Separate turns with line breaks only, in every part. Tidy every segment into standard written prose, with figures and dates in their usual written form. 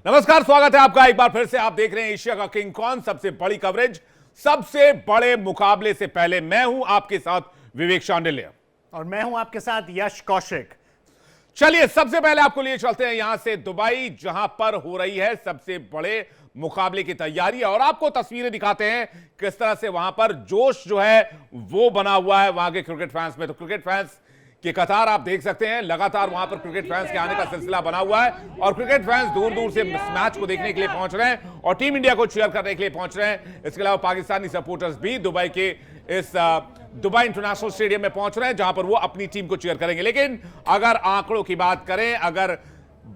नमस्कार, स्वागत है आपका एक बार फिर से। आप देख रहे हैं एशिया का किंग कौन, सबसे बड़ी कवरेज, सबसे बड़े मुकाबले से पहले मैं हूं आपके साथ विवेक शांडिल्य
और मैं हूं आपके साथ यश कौशिक।
चलिए सबसे पहले आपको लिए चलते हैं यहां से दुबई, जहां पर हो रही है सबसे बड़े मुकाबले की तैयारी, और आपको तस्वीरें दिखाते हैं किस तरह से वहां पर जोश जो है वो बना हुआ है वहां के क्रिकेट फैंस में। तो क्रिकेट फैंस की कतार आप देख सकते हैं, लगातार वहां पर क्रिकेट फैंस के आने का सिलसिला बना हुआ है और क्रिकेट फैंस दूर दूर से इस मैच को देखने के लिए पहुंच रहे हैं और टीम इंडिया को चीयर करने के लिए पहुंच रहे हैं। इसके अलावा पाकिस्तानी सपोर्टर्स भी दुबई के इस दुबई इंटरनेशनल स्टेडियम में पहुंच रहे हैं, जहां पर वो अपनी टीम को चीयर करेंगे। लेकिन अगर आंकड़ों की बात करें, अगर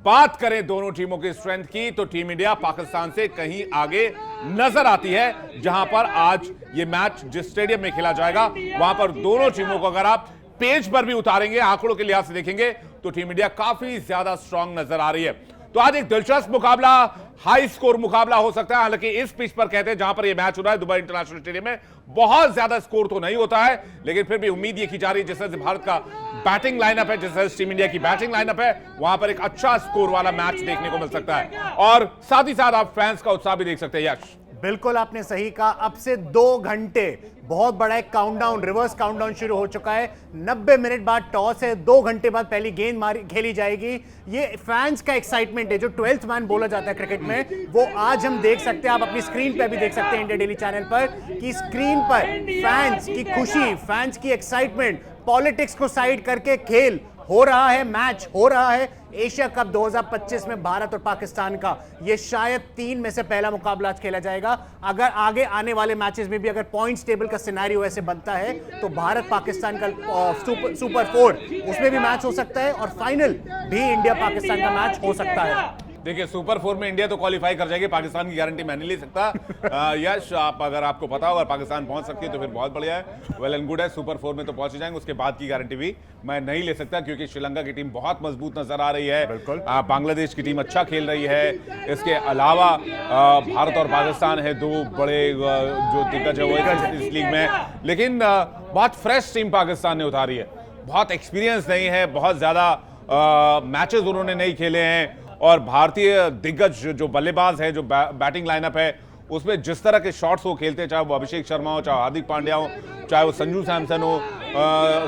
बात करें दोनों टीमों की स्ट्रेंथ की, तो टीम इंडिया पाकिस्तान से कहीं आगे नजर आती है। जहां पर आज ये मैच जिस स्टेडियम में खेला जाएगा, वहां पर दोनों टीमों को अगर आप पेज पर भी उतारेंगे, आंकड़ों के लिहाज से देखेंगे, तो टीम इंडिया काफी ज्यादा स्ट्रांग नजर आ रही है। तो आज एक दिलचस्प मुकाबला, हाई स्कोर मुकाबला हो सकता है। हालांकि इस पिच पर कहते हैं जहां पर यह मैच हो रहा है दुबई इंटरनेशनल स्टेडियम में, बहुत ज्यादा स्कोर तो नहीं होता है, लेकिन फिर भी उम्मीद ये की जा रही है जिस तरह से भारत का बैटिंग लाइनअप है, जिस तरह से टीम इंडिया की बैटिंग लाइनअप है, वहां पर एक अच्छा स्कोर वाला मैच देखने को मिल सकता है। और साथ ही साथ आप फैंस का उत्साह भी देख सकते हैं। यश,
बिल्कुल आपने सही कहा। अब से 2 घंटे बहुत बड़ा एक काउंटडाउन, रिवर्स काउंटडाउन शुरू हो चुका है। 90 मिनट बाद टॉस है, 2 घंटे बाद पहली गेंद खेली जाएगी। ये फैंस का एक्साइटमेंट है, जो 12th मैन बोला जाता है क्रिकेट में, वो आज हम देख सकते हैं। आप अपनी स्क्रीन पे भी देख सकते हैं इंडिया डेली चैनल पर कि स्क्रीन पर फैंस की खुशी, फैंस की एक्साइटमेंट, पॉलिटिक्स को साइड करके खेल हो रहा है, मैच हो रहा है। एशिया कप 2025 में भारत और पाकिस्तान का यह शायद 3 में से पहला मुकाबला आज खेला जाएगा। अगर आगे आने वाले मैचेस में भी अगर पॉइंट्स टेबल का सिनेरियो ऐसे बनता है, तो भारत पाकिस्तान का सुपर 4 उसमें भी मैच हो सकता है और फाइनल भी इंडिया पाकिस्तान का मैच हो सकता है।
देखिए सुपर 4 में इंडिया तो क्वालिफाई कर जाएगी, पाकिस्तान की गारंटी मैं नहीं ले सकता। यश, आप अगर आपको पता हो अगर पाकिस्तान पहुंच सकती है तो फिर बहुत बढ़िया है, वेल एंड गुड है। सुपर 4 में तो पहुंच जाएंगे, उसके बाद की गारंटी भी मैं नहीं ले सकता, क्योंकि श्रीलंका की टीम बहुत मजबूत नजर आ रही है, बांग्लादेश की टीम अच्छा खेल रही है। इसके अलावा भारत और पाकिस्तान है, 2 बड़े जो दिग्गज है वो इस लीग में, लेकिन बहुत फ्रेश टीम पाकिस्तान ने उतारी है, बहुत एक्सपीरियंस नहीं है, बहुत ज्यादा मैचेस उन्होंने नहीं खेले हैं। और भारतीय दिग्गज जो बल्लेबाज है, जो बैटिंग लाइनअप है, उसमें जिस तरह के शॉट्स वो खेलते हैं, चाहे वो अभिषेक शर्मा हो, चाहे हार्दिक पांड्या हो, चाहे वो संजू सैमसन हो,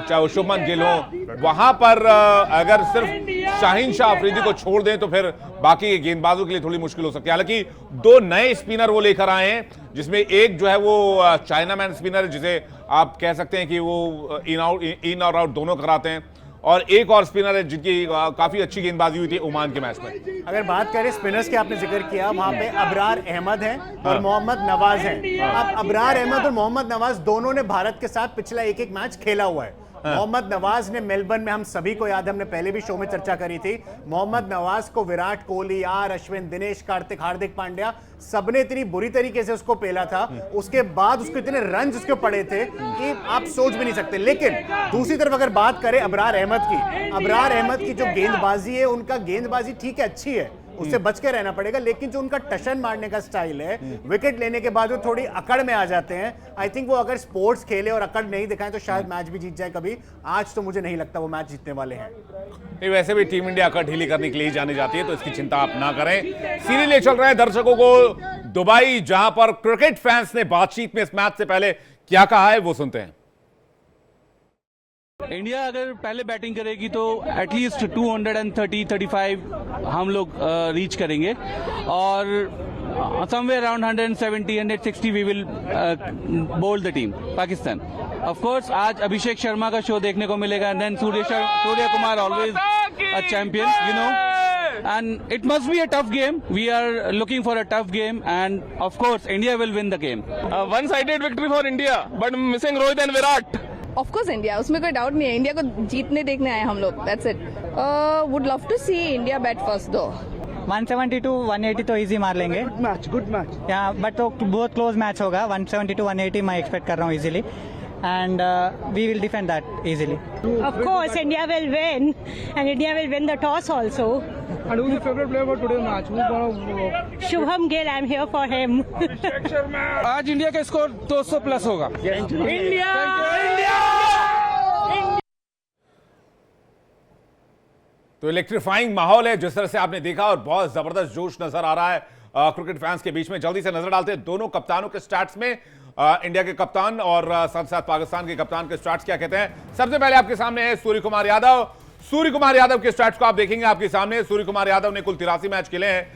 चाहे वो शुभमन गिल हो, वहां पर अगर सिर्फ शाहीन शाह अफरीदी को छोड़ दें तो फिर बाकी गेंदबाजों के लिए थोड़ी मुश्किल हो सकती है। हालांकि 2 नए स्पिनर वो लेकर आए हैं, जिसमें एक जो है वो चाइना मैन स्पिनर है, जिसे आप कह सकते हैं कि वो इन और आउट दोनों कराते हैं, और एक और स्पिनर है जिनकी काफी अच्छी गेंदबाजी हुई थी ओमान के मैच में।
अगर बात करें स्पिनर्स की, आपने जिक्र किया, वहां पे अबरार अहमद हैं और मोहम्मद नवाज हैं। अब अबरार अहमद और मोहम्मद नवाज दोनों ने भारत के साथ पिछला एक मैच खेला हुआ है। मोहम्मद नवाज ने मेलबर्न में, हम सभी को याद है, हमने पहले भी शो में चर्चा करी थी, मोहम्मद नवाज को विराट कोहली, आर अश्विन, दिनेश कार्तिक, हार्दिक पांड्या सबने इतनी बुरी तरीके से उसको पेला था, उसके बाद उसको इतने रन उसके पड़े थे कि आप सोच भी नहीं सकते। लेकिन दूसरी तरफ अगर बात करें अबरार अहमद की, अबरार अहमद की जो गेंदबाजी है, उनका गेंदबाजी ठीक है, अच्छी है, उससे बच के रहना पड़ेगा, लेकिन जो उनका टशन मारने का स्टाइल है, विकेट लेने के बाद वो थोड़ी अकड़ में आ जाते हैं। आई थिंक वो अगर स्पोर्ट्स खेले और अकड़ नहीं दिखाएं तो शायद मैच भी जीत जाए कभी। आज तो मुझे नहीं लगता वो मैच जीतने वाले हैं।
नहीं, वैसे भी टीम इंडिया अकड़ ढीली करने के लिए जानी जाती है, तो इसकी चिंता आप ना करें। सीरियल चल रहे हैं दर्शकों को दुबई, जहां पर क्रिकेट फैंस ने बातचीत में इस मैच से पहले क्या कहा है वो सुनते हैं।
इंडिया अगर पहले बैटिंग करेगी तो एटलीस्ट 230-35 हम लोग रीच करेंगे, और somewhere around 170-160 we will bowled the team Pakistan. Of course आज अभिषेक शर्मा का शो देखने को मिलेगा, and then Surya Kumar always a champion, you know, and it must be a tough game. We are looking for a tough game, and of course India will win the game.
One-sided victory for India, but missing Rohit and Virat.
Of course India, उसमें कोई doubt नहीं है, India को जीतने देखने आए हम लोग, that's it. Would love to see India bat first though.
170-180 तो इजी मार लेंगे। गुड मैच यहाँ, बट तो बहुत क्लोज मैच होगा। 170-180 मैं एक्सपेक्ट कर रहा हूँ easily, and we will defend that easily.
Of course, India will win, and India will win the toss also.
And who's your favorite player for today's match? Who's gonna...
Shubham Gill, I'm here for him.
आज India का score 200 plus होगा।
तो electrifying माहौल है जिस तरह से आपने देखा, और बहुत जबरदस्त जोश नजर आ रहा है क्रिकेट फैंस के बीच में। जल्दी से नजर डालते हैं दोनों कप्तानों के स्टैट्स में, इंडिया के कप्तान और साथ साथ पाकिस्तान के कप्तान के स्टैट्स क्या कहते हैं। सबसे पहले आपके सामने है सूर्य कुमार यादव। सूर्य कुमार यादव के स्टैट्स को आप देखेंगे आपके सामने। सूर्य कुमार यादव ने कुल 83 मैच खेले हैं,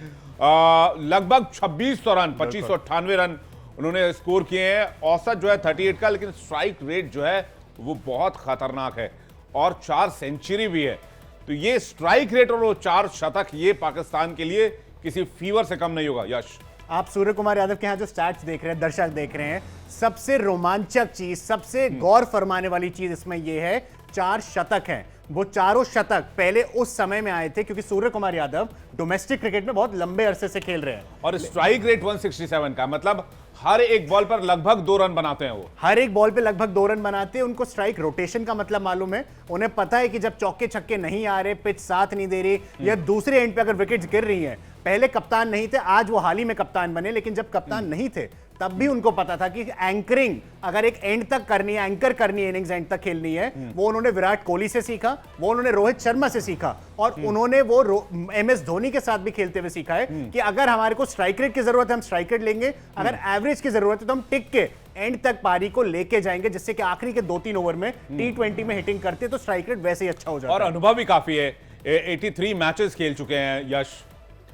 लगभग 2600 रन, 2598 रन उन्होंने स्कोर किए हैं। औसत जो है 38 का, लेकिन स्ट्राइक रेट जो है वो बहुत खतरनाक है और 4 सेंचुरी भी है। तो ये स्ट्राइक रेट और वो 4 शतक, ये पाकिस्तान के लिए किसी फीवर से कम नहीं होगा। यश,
आप सूर्य कुमार यादव के यहाँ जो स्टैट्स देख रहे हैं, दर्शक देख रहे हैं, सबसे रोमांचक चीज, सबसे गौर फरमाने वाली चीज इसमें यह है 4 शतक हैं। वो चारों शतक पहले उस समय में आए थे क्योंकि सूर्य कुमार यादव डोमेस्टिक क्रिकेट में बहुत लंबे अरसे से खेल रहे हैं
और स्ट्राइक रेट 167 का, मतलब हर एक बॉल पर लगभग 2 रन बनाते हैं। वो
हर एक बॉल पे लगभग 2 रन बनाते हैं। उनको स्ट्राइक रोटेशन का मतलब मालूम है। उन्हें पता है कि जब चौके छक्के नहीं आ रहे, पिच साथ नहीं दे रही, या दूसरे एंड पे अगर विकेट्स गिर रही हैं, पहले कप्तान नहीं थे, आज वो हाल ही में कप्तान बने, लेकिन जब कप्तान नहीं थे तब भी उनको पता था कि एंकरिंग अगर एक एंड तक करनी है, एंकर करनी है, इनिंग्स एंड तक खेलनी है, वो उन्होंने विराट कोहली से सीखा, वो उन्होंने रोहित शर्मा से सीखा, और उन्होंने वो MS धोनी के साथ भी खेलते हुए सीखा है कि अगर हमारे को स्ट्राइक रेट की जरूरत है हम स्ट्राइक रेट लेंगे, अगर एवरेज की जरूरत है तो हम टिक के एंड तक पारी को लेके जाएंगे, जिससे कि आखिरी के 2-3 ओवर में T20 में हिटिंग करते तो स्ट्राइक रेट वैसे ही अच्छा हो जाता है।
और अनुभव भी काफी है, 83 मैचेस खेल चुके हैं यश।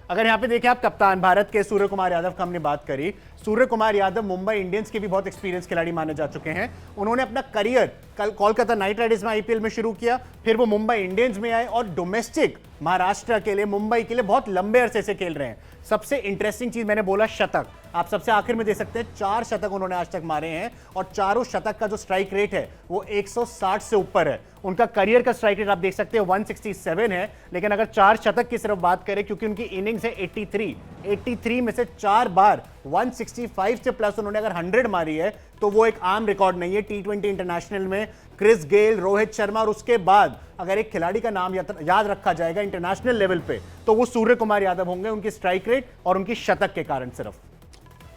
अगर यहां पे देखें आप, कप्तान भारत के सूर्य कुमार यादव का हमने बात करी। सूर्य कुमार यादव मुंबई इंडियंस के भी बहुत एक्सपीरियंस खिलाड़ी माने जा चुके हैं। उन्होंने अपना करियर कल कोलकाता नाइट राइडर्स में IPL में शुरू किया, फिर वो मुंबई इंडियंस में आए और डोमेस्टिक महाराष्ट्र के लिए, मुंबई के लिए बहुत लंबे अरसे से खेल रहे हैं। सबसे इंटरेस्टिंग चीज मैंने बोला शतक, आप सबसे आखिर में दे सकते हैं। 4 शतक उन्होंने आज तक मारे हैं और चारों शतक का जो स्ट्राइक रेट है वो 160 से ऊपर है। उनका करियर का स्ट्राइक रेट आप देख सकते हैं 167 है, लेकिन अगर 4 शतक की सिर्फ बात करें, क्योंकि उनकी इनिंग्स है 83 में से 4 बार 165 से प्लस उन्होंने अगर 100 मारी है तो वो एक आम रिकॉर्ड नहीं है। T20 इंटरनेशनल में क्रिस गेल, रोहित शर्मा, और उसके बाद अगर एक खिलाड़ी का नाम याद रखा जाएगा इंटरनेशनल लेवल पे तो वो सूर्य कुमार यादव होंगे, उनकी स्ट्राइक रेट और उनकी शतक के कारण सिर्फ।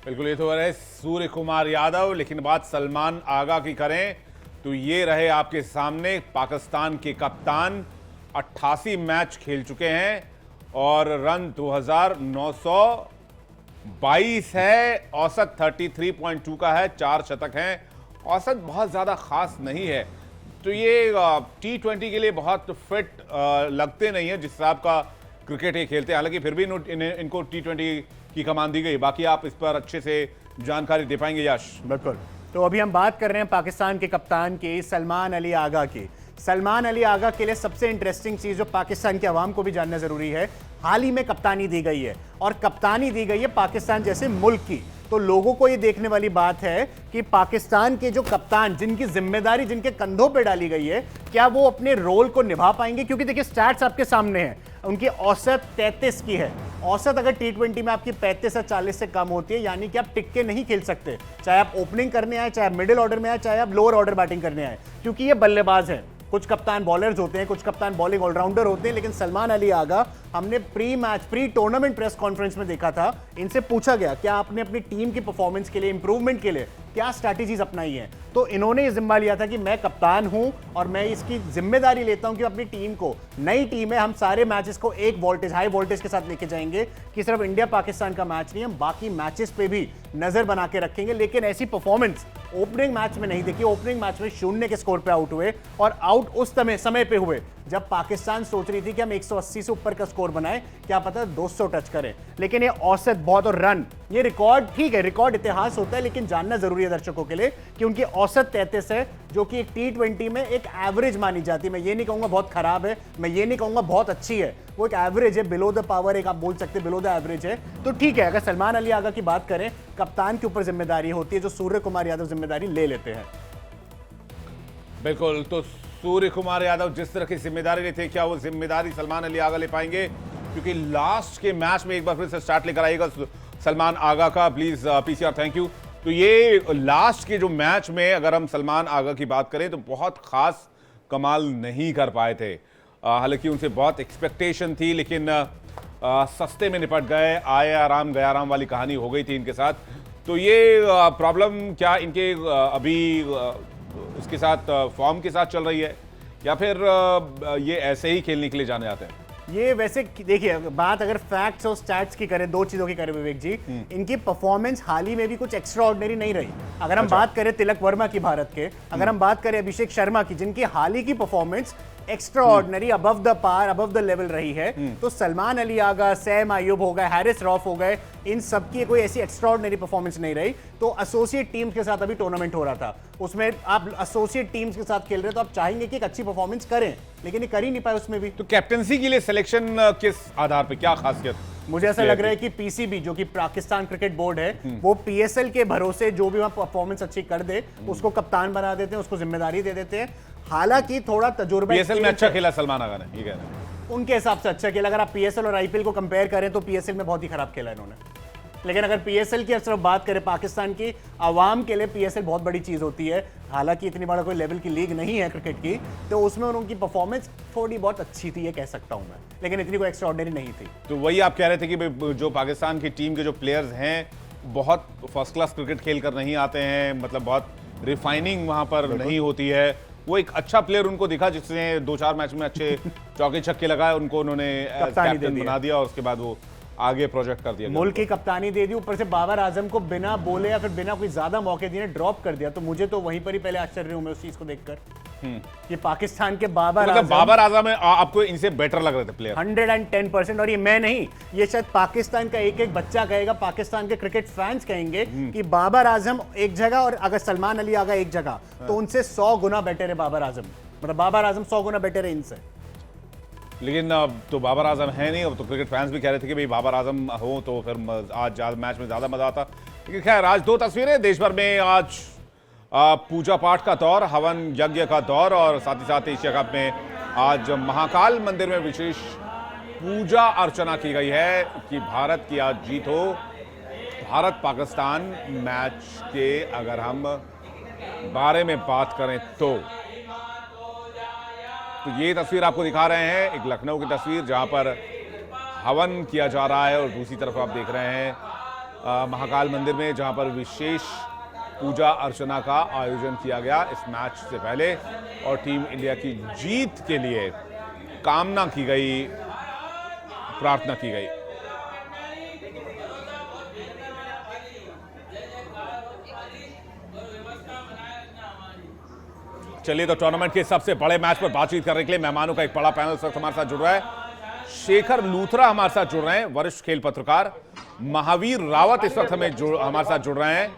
बिल्कुल, ये तो है सूर्य कुमार यादव। लेकिन बात सलमान आगा की करें तो ये रहे आपके सामने पाकिस्तान के कप्तान, 88 मैच खेल चुके हैं और रन 2922 है, औसत 33.2 का है, 4 शतक हैं, औसत बहुत ज़्यादा खास नहीं है। तो ये T20 के लिए बहुत फिट लगते नहीं है जिस हिसाब का क्रिकेट ये खेलते हैं। हालांकि फिर भी इनको T20 की कमान दी गई। बाकी आप इस पर अच्छे से जानकारी दे पाएंगे यश।
बिल्कुल, तो अभी हम बात कर रहे हैं पाकिस्तान के कप्तान की, सलमान अली आगा की। सलमान अली आगा के लिए सबसे इंटरेस्टिंग चीज जो पाकिस्तान के अवाम को भी जानना जरूरी है, हाल ही में कप्तानी दी गई है और कप्तानी दी गई है पाकिस्तान जैसे मुल्क की। तो लोगों को ये देखने वाली बात है कि पाकिस्तान के जो कप्तान, जिनकी जिम्मेदारी जिनके कंधों पे डाली गई है, क्या वो अपने रोल को निभा पाएंगे। क्योंकि देखिए स्टैट्स आपके सामने हैं, उनकी औसत 33 की है। औसत अगर T20 में आपकी 35 या 40 से कम होती है, यानी कि आप टिक के नहीं खेल सकते, चाहे आप ओपनिंग करने आए, चाहे आप मिडिल ऑर्डर में आए, चाहे आप लोअर ऑर्डर बैटिंग करने आए, क्योंकि ये बल्लेबाज हैं। कुछ कप्तान बॉलर्स होते हैं, कुछ कप्तान बॉलिंग ऑलराउंडर होते हैं, लेकिन सलमान अली आगा, हमने प्री टूर्नामेंट प्रेस कॉन्फ्रेंस में देखा था, इनसे पूछा गया क्या आपने अपनी टीम की परफॉर्मेंस के लिए, इंप्रूवमेंट के लिए क्या स्ट्रैटेजीज अपनाई हैं। तो इन्होंने ये जिम्मा लिया था कि मैं कप्तान हूं और मैं इसकी जिम्मेदारी लेता हूं कि अपनी टीम को, नई टीम है, हम सारे मैचेस को एक वोल्टेज, हाई वोल्टेज के साथ लेके जाएंगे कि सिर्फ इंडिया पाकिस्तान का मैच नहीं, हम बाकी मैचेस पे भी नजर बना के रखेंगे। लेकिन ऐसी परफॉर्मेंस ओपनिंग मैच में नहीं देखी। ओपनिंग मैच में 0 के स्कोर पे आउट हुए और आउट उस समय पे हुए जब पाकिस्तान सोच रही थी कि हम 180 से ऊपर का स्कोर बनाएं, क्या पता 200 टच करें। लेकिन ये औसत बहुत, और रन, ये रिकॉर्ड ठीक है, रिकॉर्ड इतिहास होता है, लेकिन जानना जरूरी है दर्शकों के लिए कि उनकी औसत 33 है, जो कि एक T20 में एक एवरेज मानी जाती है। मैं ये नहीं कहूंगा बहुत खराब है, मैं ये नहीं कहूंगा बहुत अच्छी है, वो एक एवरेज है, बिलो द पावर, एक आप बोल सकते हैं बिलो द एवरेज है। तो ठीक है, अगर सलमान अली आगा की बात करें, कप्तान के ऊपर जिम्मेदारी होती है जो सूर्य कुमार यादव जिम्मेदारी ले लेते हैं।
बिल्कुल, तो सूर्य कुमार यादव जिस तरह की जिम्मेदारी लेते हैं, क्या वो जिम्मेदारी सलमान अली आगा ले पाएंगे? क्योंकि लास्ट के मैच में एक बार फिर से स्टार्ट लेकर आएगा सलमान आगा का, प्लीज PCR थैंक यू। तो ये लास्ट के जो मैच में अगर हम सलमान आगा की बात करें तो बहुत खास कमाल नहीं कर पाए थे। हालांकि उनसे बहुत एक्सपेक्टेशन थी, लेकिन सस्ते में निपट गए, आए आराम गया आराम वाली कहानी हो गई थी इनके साथ। तो ये प्रॉब्लम क्या इनके अभी इसके साथ फॉर्म के साथ चल रही है, या फिर ये ऐसे ही खेलने के लिए जाने आते हैं?
ये वैसे देखिए, बात अगर फैक्ट्स और स्टैट्स की करें, दो चीजों की करें विवेक जी, इनकी परफॉर्मेंस हाल ही में भी कुछ एक्स्ट्रा ऑर्डिनरी नहीं रही। अगर हम बात करें तिलक वर्मा की भारत के, अगर हम बात करें अभिषेक शर्मा की, जिनकी हाल ही की performance extraordinary, above the par, above the level रही है, तो सलमान अली आगा, सैम अयूब हो गए, हैरिस रॉफ हो गए, इन सब की कोई ऐसी एक्स्ट्रा ऑर्डिनरी परफॉर्मेंस नहीं रही। तो एसोसिएट टीम्स के साथ अभी टूर्नामेंट हो रहा था, उसमें आप एसोसिएट टीम्स के साथ खेल रहे हैं, तो आप चाहेंगे कि एक अच्छी परफॉर्मेंस करें, लेकिन ये कर ही नहीं पाए उसमें भी।
तो कैप्टनसी के लिए सिलेक्शन किस आधार पे, क्या खासियत?
मुझे ऐसा लग रहा है कि पीसीबी, जो कि पाकिस्तान क्रिकेट बोर्ड है, वो पीएसएल के भरोसे जो भी वहां परफॉर्मेंस अच्छी कर दे उसको कप्तान बना देते हैं, उसको जिम्मेदारी दे देते हैं। हालांकि थोड़ा तजुर्बा,
पीएसएल में अच्छा खेला सलमान आगा ने, ये कह रहे हैं।
उनके हिसाब से अच्छा खेला। अगर आप पीएसएल और आईपीएल को कंपेयर करें तो पीएसएल में बहुत ही खराब खेला इन्होंने, लेकिन अगर पीएसएल की सिर्फ बात करें, पाकिस्तान की आवाम के लिए पीएसएल बहुत बड़ी चीज होती है। हालांकि इतनी बड़ा कोई लेवल की लीग नहीं है क्रिकेट की, तो उसमें उनकी परफॉर्मेंस थोड़ी बहुत अच्छी थी, ये कह सकता हूं मैं, लेकिन इतनी कोई एक्स्ट्राऑर्डिनरी नहीं थी।
तो वही आप कह रहे थे कि जो पाकिस्तान की टीम के जो प्लेयर्स हैं बहुत फर्स्ट क्लास क्रिकेट खेल कर नहीं आते हैं, मतलब बहुत रिफाइनिंग वहां पर नहीं होती है। वो एक अच्छा प्लेयर उनको दिखा जिसने 2-4 मैच में अच्छे चौके छक्के लगाए, उनको उन्होंने कैप्टन बना दिया और उसके बाद वो आगे प्रोजेक्ट कर दिया,
मुल्क की कप्तानी दे दी, ऊपर से बाबर आजम को बिना बोले या फिर बिना कोई ज्यादा मौके दिए ड्रॉप कर दिया। तो मुझे तो वहीं पर ही पहले आश्चर्य हूं मैं उस चीज को देखकर कि पाकिस्तान के बाबर
मतलब बाबर आजम में आपको इनसे बेटर लग रहे थे प्लेयर?
110%। और ये मैं नहीं, ये शायद पाकिस्तान का एक एक बच्चा कहेगा, पाकिस्तान के क्रिकेट फैंस कहेंगे कि बाबर आजम एक जगह और अगर सलमान अली आगा एक जगह, तो उनसे 100 गुना बेटर है बाबर आजम। मतलब बाबर आजम 100 गुना बेटर है इनसे।
लेकिन अब तो बाबर आजम है नहीं, अब तो क्रिकेट फैंस भी कह रहे थे कि भाई बाबर आजम हो तो फिर आज मैच में ज्यादा मजा आता। लेकिन खैर, आज दो तस्वीरें देश भर में, आज पूजा पाठ का दौर, हवन यज्ञ का दौर, और साथ ही साथ एशिया कप में आज महाकाल मंदिर में विशेष पूजा अर्चना की गई है कि भारत की आज जीत हो। भारत पाकिस्तान मैच के अगर हम बारे में बात करें तो ये तस्वीर आपको दिखा रहे हैं, एक लखनऊ की तस्वीर जहां पर हवन किया जा रहा है, और दूसरी तरफ आप देख रहे हैं महाकाल मंदिर में जहां पर विशेष पूजा अर्चना का आयोजन किया गया इस मैच से पहले, और टीम इंडिया की जीत के लिए कामना की गई, प्रार्थना की गई। चलिए, तो टूर्नामेंट के सबसे बड़े मैच पर बातचीत करने के लिए मेहमानों का एक बड़ा पैनल इस वक्त हमारे साथ जुड़ रहा है। शेखर लूथरा हमारे साथ जुड़ रहे हैं, वरिष्ठ खेल पत्रकार। महावीर रावत इस वक्त हमारे साथ जुड़ रहे हैं,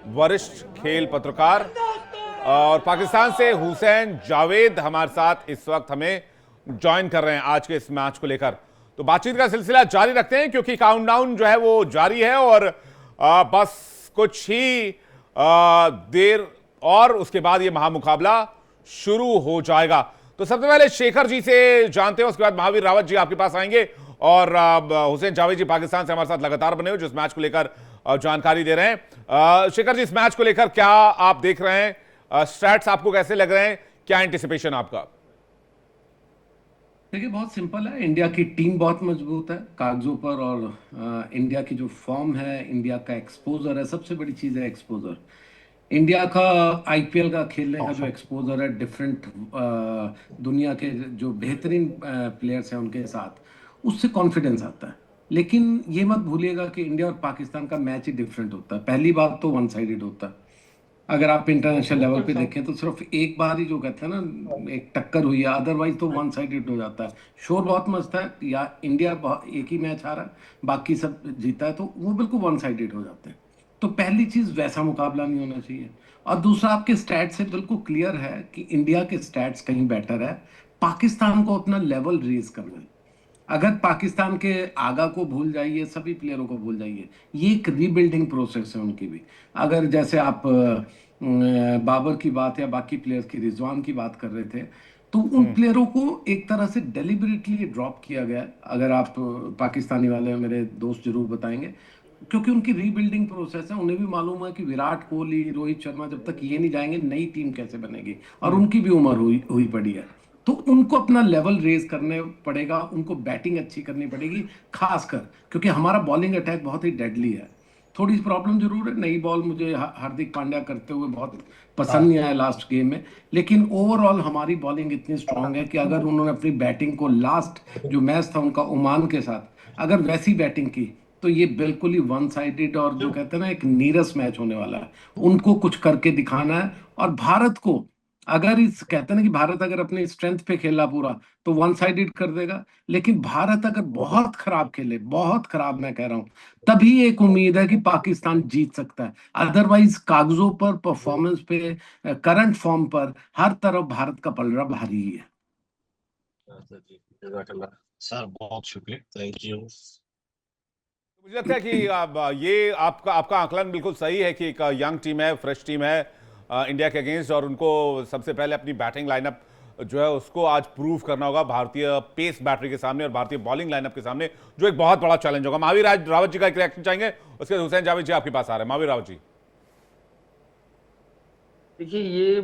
वरिष्ठ खेल पत्रकार। और पाकिस्तान से हुसैन जावेद हमारे साथ इस वक्त हमें ज्वाइन कर रहे हैं आज के इस मैच को लेकर। तो बातचीत का सिलसिला जारी रखते हैं क्योंकि काउंटडाउन जो है वो जारी है, और बस कुछ ही देर और उसके बाद ये महामुकाबला शुरू हो जाएगा। तो सबसे पहले शेखर जी से जानते हैं, उसके बाद महावीर रावत जी आपके पास आएंगे, और हुसैन जावेद जी पाकिस्तान से हमारे साथ लगातार बने हुए जो इस मैच को लेकर जानकारी दे रहे हैं। शेखर जी, इस मैच को लेकर क्या आप देख रहे हैं, स्टैट्स आपको कैसे लग रहे हैं, क्या एंटिसिपेशन आपका?
देखिए, बहुत सिंपल है। इंडिया की टीम बहुत मजबूत है कागजों पर, और इंडिया की जो फॉर्म है, इंडिया का एक्सपोजर है, सबसे बड़ी चीज है एक्सपोजर। इंडिया का आईपीएल का खेलने का जो एक्सपोजर है, डिफरेंट दुनिया के जो बेहतरीन प्लेयर्स हैं उनके साथ, उससे कॉन्फिडेंस आता है। लेकिन ये मत भूलिएगा कि इंडिया और पाकिस्तान का मैच ही डिफरेंट होता है। पहली बात तो वन साइडेड होता है। अगर आप इंटरनेशनल लेवल पे देखें तो सिर्फ एक बार ही जो कहते हैं ना, एक टक्कर हुई है, अदरवाइज तो वन साइडेड हो जाता है। शोर बहुत मस्त है, या इंडिया एक ही मैच हारा है, बाकी सब जीता है, तो वो बिल्कुल वन साइडेड हो जाते हैं। तो पहली चीज, वैसा मुकाबला नहीं होना चाहिए। और दूसरा, आपके स्टैट्स से बिल्कुल क्लियर है कि इंडिया के स्टैट्स कहीं बेटर है। पाकिस्तान को अपना लेवल रेज करना है। अगर पाकिस्तान के आगा को भूल जाइए, सभी प्लेयरों को भूल जाइए, ये एक रीबिल्डिंग प्रोसेस है उनकी भी। अगर जैसे आप बाबर की बात या बाकी प्लेयर्स की, रिजवान की बात कर रहे थे, तो उन प्लेयरों को एक तरह से डेलिबरेटली ड्रॉप किया गया। अगर आप पाकिस्तानी वाले मेरे दोस्त जरूर बताएंगे, क्योंकि उनकी रीबिल्डिंग प्रोसेस है। उन्हें भी मालूम है कि विराट कोहली, रोहित शर्मा जब तक ये नहीं जाएंगे, नई टीम कैसे बनेगी, और उनकी भी उम्र हुई पड़ी है। तो उनको अपना लेवल रेज करने पड़ेगा, उनको बैटिंग अच्छी करनी पड़ेगी, खासकर क्योंकि हमारा बॉलिंग अटैक बहुत ही डेडली है। थोड़ी प्रॉब्लम जरूर है, नई बॉल मुझे हार्दिक पांड्या करते हुए बहुत पसंद नहीं आया लास्ट गेम में, लेकिन ओवरऑल हमारी बॉलिंग इतनी स्ट्रांग है कि अगर उन्होंने अपनी बैटिंग को लास्ट जो मैच था उनका ओमान के साथ अगर वैसी बैटिंग की तो ये बिल्कुल ही वन साइडेड और जो कहते हैं ना एक नीरस मैच होने वाला है। उनको कुछ करके दिखाना है और भारत को अगर इस कहते हैं ना कि भारत अगर अपनी स्ट्रेंथ पे खेला पूरा तो वन साइडेड कर देगा, लेकिन भारत अगर बहुत खराब खेले, बहुत खराब मैं कह रहा हूं, तभी एक उम्मीद है कि पाकिस्तान जीत सकता है। अदरवाइज कागजों पर, परफॉर्मेंस पे, करंट फॉर्म पर हर तरफ भारत का पलड़ा भारी ही है।
सर बहुत शुक्रिया, थैंक यू।
मुझे लगता है कि अब ये आपका आपका आकलन बिल्कुल सही है कि एक यंग टीम है, फ्रेश टीम है इंडिया के अगेंस्ट, और उनको सबसे पहले अपनी बैटिंग लाइनअप जो है उसको आज प्रूव करना होगा भारतीय पेस बैटरी के सामने और भारतीय बॉलिंग लाइनअप के सामने, जो एक बहुत बड़ा चैलेंज होगा। महावीर रावत जी का एक रिएक्शन चाहेंगे, उसके बाद हुसैन जावेद जी आपके पास आ रहे हैं। महावीर रावत जी,
देखिए ये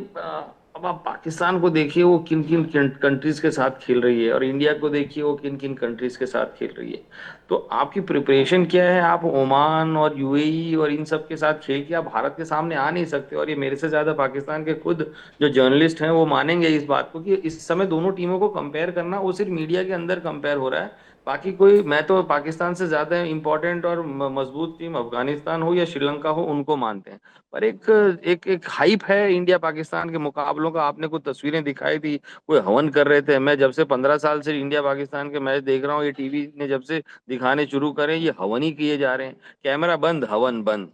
अब आप पाकिस्तान को देखिए वो किन किन कंट्रीज के साथ खेल रही है और इंडिया को देखिए वो किन किन कंट्रीज के साथ खेल रही है। तो आपकी प्रिपरेशन क्या है? आप ओमान और यूएई और इन सब के साथ खेल के आप भारत के सामने आ नहीं सकते। और ये मेरे से ज्यादा पाकिस्तान के खुद जो जर्नलिस्ट हैं वो मानेंगे इस बात को कि इस समय दोनों टीमों को कंपेयर करना वो सिर्फ मीडिया के अंदर कंपेयर हो रहा है। बाकी कोई, मैं तो पाकिस्तान से ज्यादा इंपॉर्टेंट और मजबूत टीम अफगानिस्तान हो या श्रीलंका हो उनको मानते हैं। पर एक एक एक हाइप है इंडिया पाकिस्तान के मुकाबलों का। आपने कुछ तस्वीरें दिखाई थी, कोई हवन कर रहे थे। मैं जब से 15 साल से इंडिया पाकिस्तान के मैच देख रहा हूँ, ये टीवी ने जब से दिखाने शुरू करे ये हवन ही किए जा रहे हैं, कैमरा बंद हवन बंद।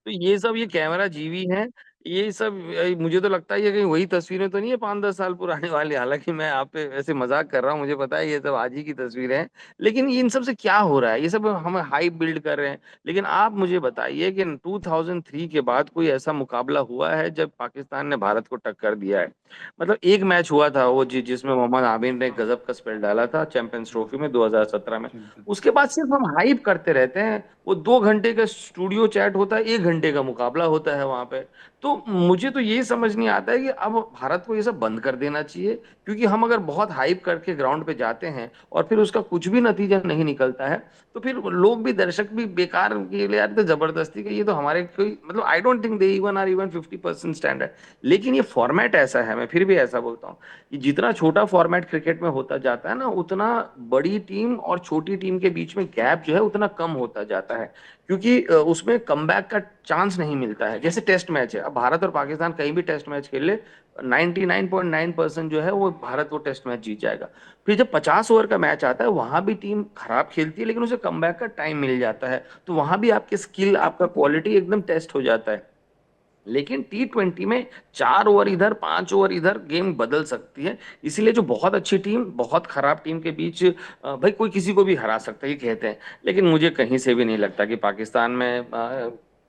तो ये सब ये कैमरा जीवी है, ये सब मुझे तो लगता है ये कहीं वही तस्वीरें तो नहीं है 5-10 साल पुराने वाली। हालांकि मैं आप पे ऐसे मजाक कर रहा हूँ, मुझे पता है ये सब आज ही की तस्वीरें हैं, लेकिन इन सब से क्या हो रहा है? ये सब हम हाइप बिल्ड कर रहे हैं। लेकिन आप मुझे बताइए कि 2003 के बाद कोई ऐसा मुकाबला हुआ है जब पाकिस्तान ने भारत को टक्कर दिया है? मतलब एक मैच हुआ था वो जिसमें मोहम्मद आमिर ने गजब का स्पेल डाला था चैंपियंस ट्रॉफी में 2017 में। उसके बाद सिर्फ हम हाइप करते रहते हैं। वो 2 घंटे का स्टूडियो चैट होता है, 1 घंटे का मुकाबला होता है वहां पे। तो मुझे तो ये समझ नहीं आता है कि अब भारत को ये सब बंद कर देना चाहिए, क्योंकि हम अगर बहुत हाइप करके ग्राउंड पे जाते हैं और फिर उसका कुछ भी नतीजा नहीं निकलता है तो फिर लोग भी, दर्शक भी बेकार के लिए यार तो जबरदस्ती के ये तो हमारे कोई मतलब I don't think they even are even 50% standard. लेकिन ये फॉर्मेट ऐसा है, मैं फिर भी ऐसा बोलता हूँ कि जितना छोटा फॉर्मेट क्रिकेट में होता जाता है ना, उतना बड़ी टीम और छोटी टीम के बीच में गैप जो है उतना कम होता जाता है, क्योंकि उसमें कमबैक का चांस नहीं मिलता है। जैसे टेस्ट मैच है, अब भारत और पाकिस्तान कहीं भी टेस्ट मैच खेल ले 99.9% जो है वो भारत वो टेस्ट मैच जीत जाएगा। फिर जब 50 ओवर का मैच आता है वहां भी टीम खराब खेलती है लेकिन उसे कमबैक का टाइम मिल जाता है, तो वहां भी आपकी स्किल, आपका क्वालिटी एकदम टेस्ट हो जाता है। लेकिन T20 में 4 ओवर इधर 5 ओवर इधर गेम बदल सकती है। इसीलिए जो बहुत अच्छी टीम बहुत खराब टीम के बीच भाई कोई किसी को भी हरा सकता है ये कहते हैं, लेकिन मुझे कहीं से भी नहीं लगता कि पाकिस्तान में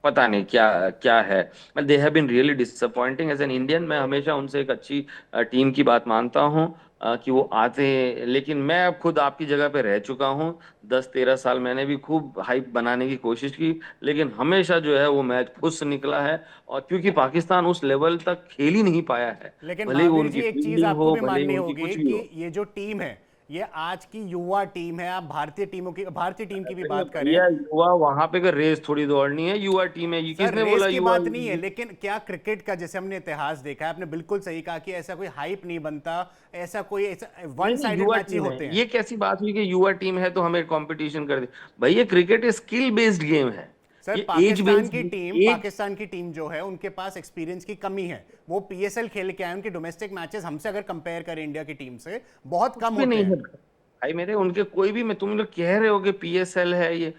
पता नहीं क्या क्या है। मैं they have been really disappointing as an Indian. मैं हमेशा उनसे एक अच्छी टीम की बात मानता हूँ कि वो आते हैं, लेकिन मैं अब खुद आपकी जगह पे रह चुका हूँ 10-13 साल। मैंने भी खूब हाइप बनाने की कोशिश की, लेकिन हमेशा जो है वो मैच फुस निकला है, और क्योंकि पाकिस्तान उस लेवल तक खेल ही नहीं पाया है।
लेकिन
भले
महावीर
उनकी
जी एक चीज
फील्डिंग
आपको
हो,
भी
भले
माननी
उनकी
होगी
कुछ भी हो।
कि ये जो टीम है ये आज की युवा टीम है। आप भारतीय टीम की भी बात करें,
भैया युवा वहां पे रेस थोड़ी दौड़नी है, युवा टीम है, ये
सर,
किसने
रेस
बोला
की
युवा?
बात नहीं है, लेकिन क्या क्रिकेट का जैसे हमने इतिहास देखा है, आपने बिल्कुल सही कहा कि ऐसा कोई हाइप नहीं बनता, ऐसा कोई वन साइडेड
युवा
मैच ही
टीम
होते
है,
हैं।
ये कैसी बात हुई कि युवा टीम है तो हमें कंपटीशन कर दे? भाई ये क्रिकेट स्किल बेस्ड गेम है,
सर
ये एज
पाकिस्तान की
बेस्ड
टीम जो है उनके पास एक्सपीरियंस की कमी है। वो पीएसएल खेल के आए, उनके डोमेस्टिक मैचेस हमसे अगर कंपेयर करें इंडिया की टीम से बहुत कम होते
नहीं
हैं।
है भाई मेरे। उनके कोई भी, मैं तुम लोग कह रहे हो कि पीएसएल है ये,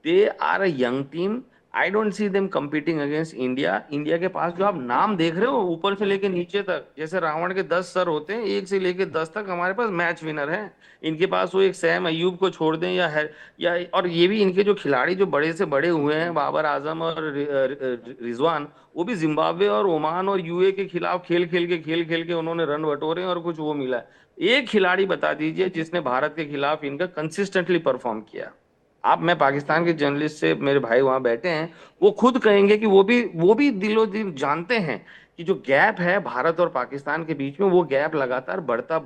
they are a young team. I don't see them competing against India. India के पास जो आप नाम देख रहे हो ऊपर से लेके नीचे तक, जैसे रावण के 10 सर होते हैं, 1 से लेके 10 तक हमारे पास मैच विनर है। इनके पास वो एक सैम अयूब को छोड़ दें या है, या और ये भी इनके जो खिलाड़ी जो बड़े से बड़े हुए हैं, बाबर आजम और रिजवान, वो भी जिम्बाब्वे और ओमान और यूए के खिलाफ खेल खेल के उन्होंने रन बटोरे और कुछ वो मिला। एक खिलाड़ी बता दीजिए जिसने भारत के खिलाफ इनका कंसिस्टेंटली परफॉर्म किया। आप, मैं पाकिस्तान के जर्नलिस्ट से, मेरे भाई वहां बैठे हैं, वो खुद कहेंगे कि वो भी दिलो दिल जानते हैं कि जो गैप है भारत और पाकिस्तान के बीच में, वो गैप लगातार बढ़ता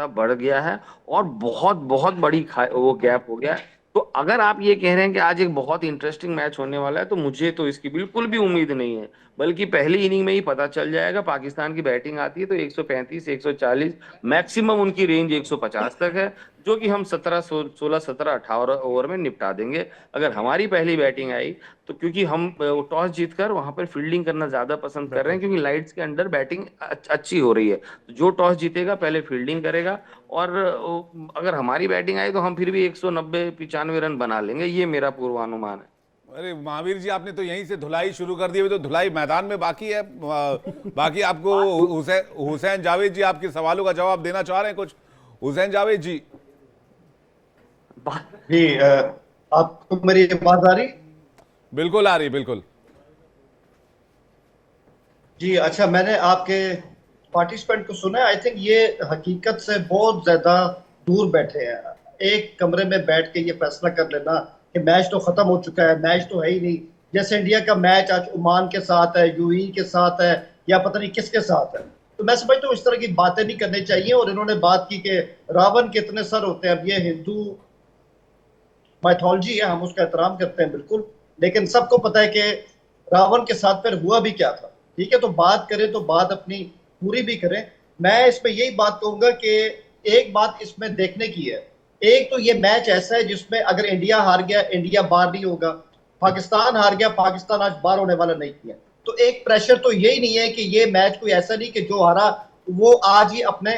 बढ़ गया है और बहुत बहुत बड़ी वो गैप हो गया है। तो अगर आप ये कह रहे हैं कि आज एक बहुत इंटरेस्टिंग मैच होने वाला है, तो मुझे तो इसकी बिल्कुल भी उम्मीद नहीं है। बल्कि पहली इनिंग में ही पता चल जाएगा। पाकिस्तान की बैटिंग आती है तो 135 140, मैक्सिमम उनकी रेंज 150 तक है, जो कि हम 16 17 18 ओवर में निपटा देंगे। अगर हमारी पहली बैटिंग आई तो, क्योंकि हम टॉस जीतकर वहां पर फील्डिंग करना ज्यादा पसंद कर रहे हैं, क्योंकि लाइट्स के अंडर बैटिंग अच्छी हो रही है, तो जो टॉस जीतेगा पहले फील्डिंग करेगा। और अगर हमारी बैटिंग आई तो हम फिर भी 190 95 रन बना लेंगे, ये मेरा पूर्वानुमान है।
अरे महावीर जी, आपने तो यहीं से धुलाई शुरू कर दी। अभी तो धुलाई मैदान में बाकी है। बाकी आपको हुसैन जावेद जी आपके सवालों का जवाब देना चाह रहे हैं कुछ? हुसैन जावेद जी।
जी, आपको मेरी आवाज आ रही?
बिल्कुल आ रही, बिल्कुल
जी। अच्छा, मैंने आपके पार्टिसिपेंट को सुना है। आई थिंक ये हकीकत से बहुत ज्यादा दूर बैठे हैं। एक कमरे में बैठ के ये फैसला कर लेना कि मैच तो खत्म हो चुका है, मैच तो है ही नहीं। जैसे इंडिया का मैच आज ओमान के साथ है, यूएई के साथ है, या पता नहीं किसके साथ है। तो मैं समझता हूँ इस तरह की बातें नहीं करनी चाहिए। और इन्होंने बात की कि रावण के इतने सर होते हैं। अब ये हिंदू माइथोलॉजी है, हम उसका एहतराम करते हैं बिल्कुल, लेकिन सबको पता है कि रावण के साथ फिर हुआ भी क्या था। ठीक है, तो बात करें तो बात अपनी पूरी भी करें। मैं इसमें यही बात कहूंगा कि एक बात इसमें देखने की है। एक तो ये मैच ऐसा है जिसमें अगर इंडिया हार गया, इंडिया बाहर नहीं होगा, पाकिस्तान हार गया, पाकिस्तान आज बाहर होने वाला नहीं है। तो एक प्रेशर तो यही नहीं है कि ये मैच कोई ऐसा नहीं कि जो हारा वो आज ही अपने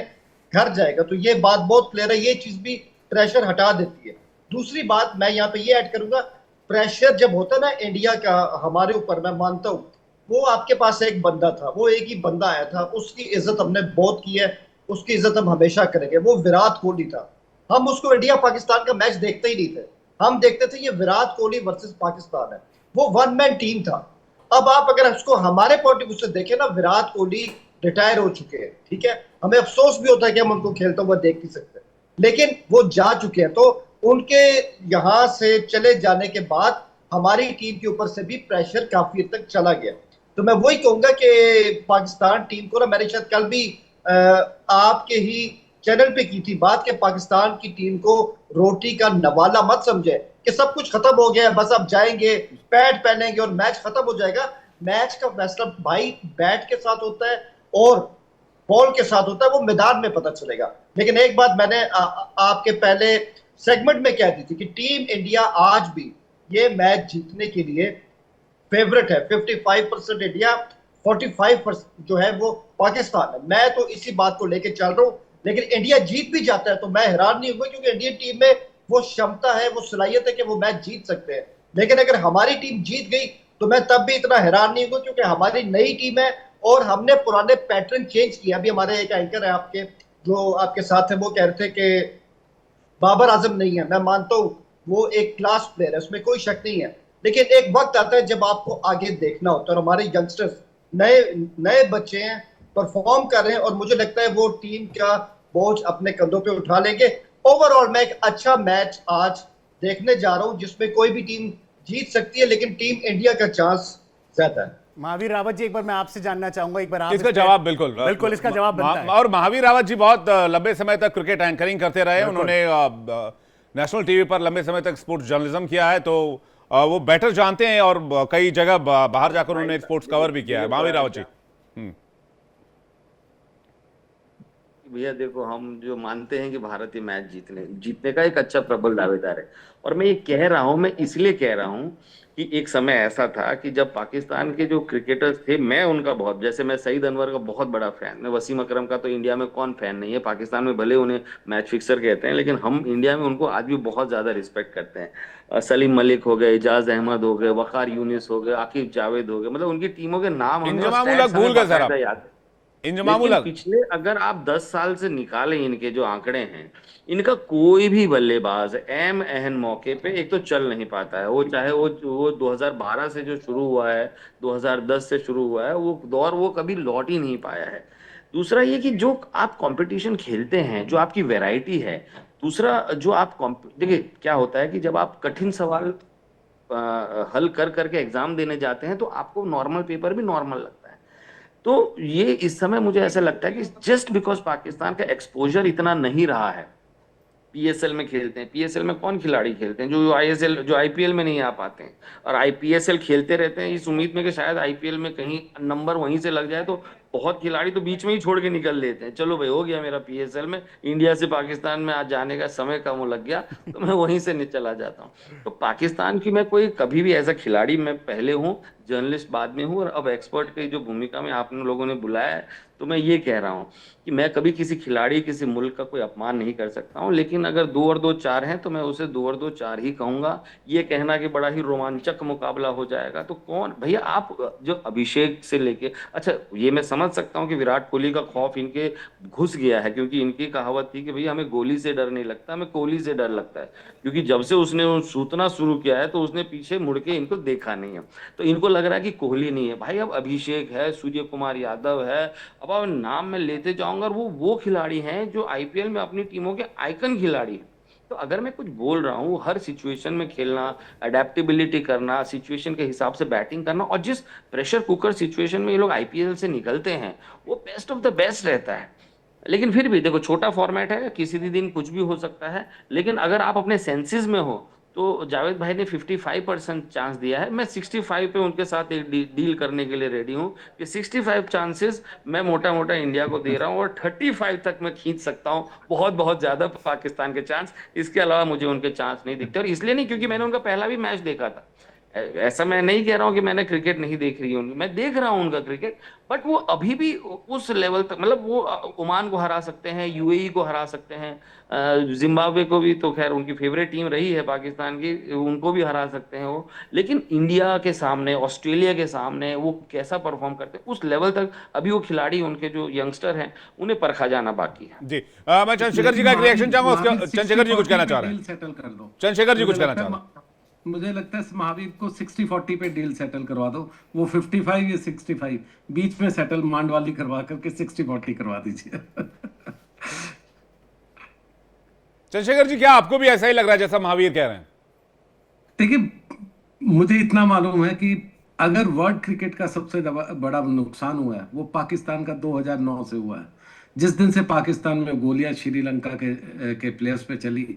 घर जाएगा। तो ये बात बहुत क्लियर है, ये चीज भी प्रेशर हटा देती है। दूसरी बात मैं यहाँ पे ये ऐड करूंगा, प्रेशर जब होता है ना इंडिया का हमारे ऊपर, मैं मानता हूँ वो आपके पास एक बंदा था, वो एक ही बंदा आया था, उसकी इज्जत हमने बहुत की है, उसकी इज्जत हम हमेशा करेंगे। वो विराट कोहली था। हम उसको इंडिया पाकिस्तान का मैच देखते ही नहीं थे, हम देखते थे ये विराट कोहली वर्सेस पाकिस्तान है। वो वन मैन टीम था। अब आप अगर उसको हमारे पॉइंट ऑफ व्यू से देखें ना, विराट कोहली रिटायर हो चुके हैं, ठीक है, हमें अफसोस भी होता है कि हम उनको खेलते हुए देख नहीं सकते, लेकिन वो जा चुके हैं। तो उनके यहां से चले जाने के बाद हमारी टीम के ऊपर से भी प्रेशर काफी हद तक चला गया। तो मैं वही कहूंगा कि पाकिस्तान टीम को ना, मैंने शायद कल भी आपके ही चैनल पे की थी बात कि पाकिस्तान की टीम को रोटी का नवाला मत समझे कि सब कुछ खत्म हो गया, बस अब जाएंगे, पैड पहनेंगे और मैच खत्म हो जाएगा। मैच का फैसला भाई बैट के साथ होता है और बॉल के साथ होता है, वो मैदान में पता चलेगा। लेकिन एक बात मैंने आपके पहले सेगमेंट में कह दी थी कि टीम इंडिया आज भी ये मैच जीतने के लिए फेवरेट है। 55% इंडिया, 45% जो है वो पाकिस्तान है। मैं तो इसी बात को लेकर चल रहा हूँ। लेकिन इंडिया जीत भी जाता है तो मैं हैरान नहीं हुआ, क्योंकि इंडियन टीम में वो क्षमता है, वो सलाहियत है कि वो मैच जीत सकते हैं। लेकिन अगर हमारी टीम जीत गई तो मैं तब भी इतना हैरान नहीं हुआ, क्योंकि हमारी नई टीम है और हमने पुराने पैटर्न चेंज किया। अभी हमारे एक एंकर है आपके, जो आपके साथ है, वो कह रहे थे कि बाबर आजम नहीं है। मैं मानता हूँ वो एक क्लास प्लेयर है, उसमें कोई शक नहीं है। लेकिन एक वक्त आता है जब आपको आगे देखना होता है। और हमारे यंगस्टर्स नए बच्चे हैं, परफॉर्म कर रहे हैं, और मुझे लगता है वो टीम का बोझ अपने कंधों पे उठा लेंगे। ओवरऑल मैं एक अच्छा मैच आज देखने जा रहा हूं जिसमें कोई भी टीम जीत सकती है, लेकिन टीम इंडिया का चांस ज्यादा है।
महावीर रावत जी, एक बार मैं आपसे जानना चाहूंगा, एक बार आप
इसका जवाब बिल्कुल
इसका जवाब बनता है।
और महावीर रावत जी बहुत लंबे समय तक क्रिकेट एंकरिंग करते रहे। उन्होंने नेशनल टीवी पर लंबे समय तक स्पोर्ट्स जर्नलिज्म किया है, तो वो बेटर जानते हैं और कई जगह बाहर जाकर उन्होंने स्पोर्ट्स कवर भी किया है। महावीर रावत जी।
भैया देखो, हम जो मानते हैं कि भारत ये मैच जीतने का एक अच्छा प्रबल दावेदार है। और मैं ये कह रहा हूं, मैं इसलिए कह रहा हूं कि एक समय ऐसा था कि जब पाकिस्तान के जो क्रिकेटर्स थे, मैं उनका बहुत, जैसे मैं सईद अनवर का बहुत बड़ा फैन, मैं वसीम अकरम का तो इंडिया में कौन फैन नहीं है। पाकिस्तान में भले उन्हें मैच फिक्सर कहते हैं, लेकिन हम इंडिया में उनको आज भी बहुत ज्यादा रिस्पेक्ट करते हैं। सलीम मलिक हो गए, इजाज अहमद हो गए, वकार यूनिस हो गए, आकिब जावेद हो गए, मतलब उनकी टीमों के नाम पिछले अगर आप 10 साल से निकालें इनके जो आंकड़े हैं, इनका कोई भी बल्लेबाज एम एहन मौके पे एक तो चल नहीं पाता है। वो चाहे वो 2012 से जो शुरू हुआ है, 2010 से शुरू हुआ है, वो दौर वो कभी लौट ही नहीं पाया है। दूसरा ये कि जो आप कंपटीशन खेलते हैं, जो आपकी वैरायटी है। दूसरा जो आप देखिए क्या होता है कि जब आप कठिन सवाल हल कर करके एग्जाम देने जाते हैं तो आपको नॉर्मल पेपर भी नॉर्मल लगता है। तो ये इस समय मुझे ऐसा लगता है कि जस्ट बिकॉज पाकिस्तान का एक्सपोजर इतना नहीं रहा है, पीएसएल में खेलते हैं। पीएसएल में कौन खिलाड़ी खेलते हैं जो आईएसएल जो आईपीएल में नहीं आ पाते हैं, और आईपीएसएल खेलते रहते हैं इस उम्मीद में कि शायद आईपीएल में कहीं नंबर वहीं से लग जाए। तो बहुत खिलाड़ी तो बीच में ही छोड़ के निकल लेते हैं, चलो भाई हो गया मेरा पीएसएल में, इंडिया से पाकिस्तान में आज जाने का समय कम लग गया तो मैं वहीं से चला जाता हूँ। तो पाकिस्तान की मैं कोई कभी भी ऐसा खिलाड़ी, मैं पहले हूँ जर्नलिस्ट बाद में हूँ, और अब एक्सपर्ट की जो भूमिका में आप लोगों ने बुलाया है, तो मैं ये कह रहा हूँ कि मैं कभी किसी खिलाड़ी किसी मुल्क का कोई अपमान नहीं कर सकता हूँ, लेकिन अगर 2 और 2 4 हैं तो मैं उसे 2 और 2 4 ही कहूंगा। ये कहना कि बड़ा ही रोमांचक मुकाबला हो जाएगा, तो कौन भैया, आप जो अभिषेक से लेके, अच्छा ये मैं समझ सकता हूँ कि विराट कोहली का खौफ इनके घुस गया है, क्योंकि इनकी कहावत थी कि भैया हमें गोली से डर नहीं लगता, हमें कोहली से डर लगता है, क्योंकि जब से उसने सूतना शुरू किया है तो उसने पीछे मुड़ के इनको देखा नहीं है, तो इनको लग रहा है कि कोहली नहीं है। भाई अब अभिषेक है, सूर्य कुमार यादव है, अब नाम मैं लेते जाऊंगा, वो खिलाड़ी हैं जो आईपीएल में अपनी टीमों के आइकन खिलाड़ी हैं। तो अगर मैं कुछ बोल रहा हूँ, हर सिचुएशन में खेलना, अडेप्टेबिलिटी करना, सिचुएशन के हिसाब से बैटिंग करना, और जिस प्रेशर कुकर सिचुएशन में ये लोग आईपीएल से निकलते हैं वो बेस्ट ऑफ द बेस्ट रहता है। लेकिन फिर भी देखो, छोटा फॉर्मेट है, किसी भी दिन कुछ भी हो सकता है, लेकिन अगर आप अपने सेंसेस में हो तो जावेद भाई ने 55% चांस दिया है, मैं 65 पे उनके साथ एक डील करने के लिए रेडी हूं कि 65 चांसेस मैं मोटा मोटा इंडिया को दे रहा हूं, और 35 तक मैं खींच सकता हूं, बहुत बहुत ज्यादा पाकिस्तान के चांस। इसके अलावा मुझे उनके चांस नहीं दिखते, और इसलिए नहीं क्योंकि मैंने उनका पहला भी मैच देखा था। ऐसा मैं नहीं कह रहा हूं कि मैंने क्रिकेट नहीं देख रही हूँ, मैं देख रहा हूं उनका क्रिकेट, बट वो अभी भी उस लेवल तक, मतलब वो ओमान को हरा सकते हैं, यूएई को हरा सकते हैं, जिम्बाब्वे को भी, तो खैर उनकी फेवरेट टीम रही है पाकिस्तान की, उनको भी हरा सकते हैं वो, लेकिन इंडिया के सामने, ऑस्ट्रेलिया के सामने वो कैसा परफॉर्म करते हैं, उस लेवल तक अभी वो खिलाड़ी, उनके जो यंगस्टर हैं, उन्हें परखा जाना बाकी है।
जी मैं चंद्रशेखर जी का एक रिएक्शन चाहूंगा। चंद्रशेखर जी कुछ कहना चाह रहे हैं?
सेटल कर दो,
चंद्रशेखर जी कुछ कहना चाह रहे हैं?
मुझे लगता है महावीर को 60-40 पे डील सेटल करवा दो, वो 55 या 65 बीच में सेटल मांड वाली करवा करके 60-40 करवा दीजिए।
चंद्रशेखर जी, क्या आपको भी ऐसा ही लग रहा है जैसा महावीर कह रहे हैं?
देखिए, मुझे इतना मालूम है कि अगर वर्ल्ड क्रिकेट का सबसे बड़ा नुकसान हुआ है वो पाकिस्तान का 2009 से हुआ है। जिस दिन से पाकिस्तान में गोलियां श्रीलंका के प्लेयर्स पे चली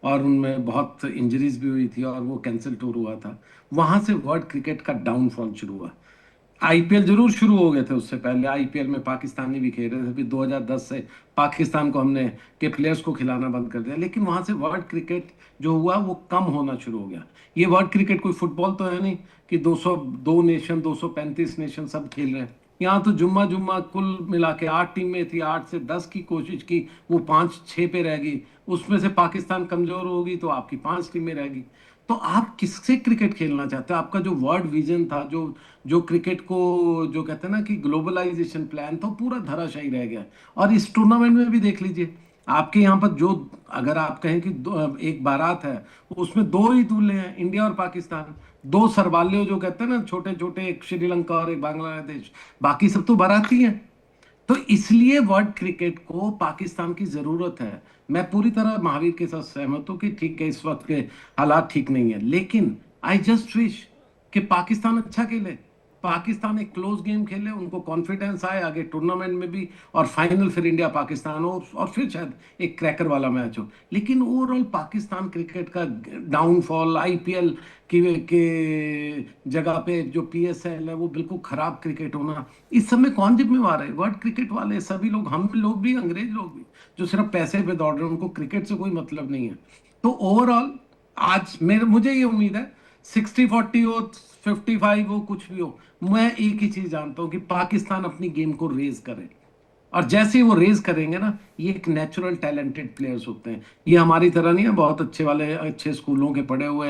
और उनमें बहुत इंजरीज भी हुई थी और वो कैंसिल टूर हुआ था, वहां से वर्ल्ड क्रिकेट का डाउनफॉल शुरू हुआ। आईपीएल जरूर शुरू हो गए थे उससे पहले, आईपीएल में पाकिस्तानी भी खेल रहे थे, फिर 2010 से पाकिस्तान को हमने के प्लेयर्स को खिलाना बंद कर दिया, लेकिन वहां से वर्ल्ड क्रिकेट जो हुआ वो कम होना शुरू हो गया। ये वर्ल्ड क्रिकेट कोई फुटबॉल तो है नहीं कि 202 नेशन, 235 नेशन सब खेल रहे हैं। यहाँ तो जुम्मा कुल मिला के 8 टीम में थी, 8 से 10 की कोशिश की, वो 5-6 पे रह गई, उसमें से पाकिस्तान कमजोर होगी तो आपकी 5 टीमें रहेगी। तो आप किससे क्रिकेट खेलना चाहते हो? आपका जो वर्ल्ड विजन था, जो क्रिकेट को जो कहते हैं ना कि ग्लोबलाइजेशन प्लान था, पूरा धराशायी रह गया। और इस टूर्नामेंट में भी देख लीजिए, आपके यहाँ पर जो, अगर आप कहें कि एक बारात है, उसमें 2 ही दूल्हे हैं, इंडिया और पाकिस्तान, 2 सरबाले जो कहते हैं ना छोटे छोटे, एक श्रीलंका और एक बांग्लादेश, बाकी सब तो बाराती हैं। तो इसलिए वर्ल्ड क्रिकेट को पाकिस्तान की जरूरत है। मैं पूरी तरह महावीर के साथ सहमत हूं कि ठीक है, इस वक्त के हालात ठीक नहीं है, लेकिन आई जस्ट विश कि पाकिस्तान अच्छा खेले, पाकिस्तान एक क्लोज गेम खेले, उनको कॉन्फिडेंस आए आगे टूर्नामेंट में भी, और फाइनल फिर इंडिया पाकिस्तान हो, और फिर शायद एक क्रैकर वाला मैच हो। लेकिन ओवरऑल पाकिस्तान क्रिकेट का डाउनफॉल, आईपीएल के जगह पे जो पीएसएल है वो बिल्कुल खराब क्रिकेट होना, इस समय कौन जिम्मेवार है? वर्ल्ड क्रिकेट वाले सभी लोग, हम लोग भी, अंग्रेज लोग भी, जो सिर्फ पैसे पे दौड़ रहे हैं, उनको क्रिकेट से कोई मतलब नहीं है। तो ओवरऑल आज मुझे ये उम्मीद है 60-40 हो, 55 हो, कुछ भी हो, मैं एक ही चीज जानता हूं कि पाकिस्तान अपनी गेम को रेज करे, और जैसे ही वो रेज करेंगे ना, ये एक नेचुरल टैलेंटेड प्लेयर्स होते हैं, ये हमारी तरह नहीं है बहुत अच्छे वाले, अच्छे स्कूलों के पढ़े हुए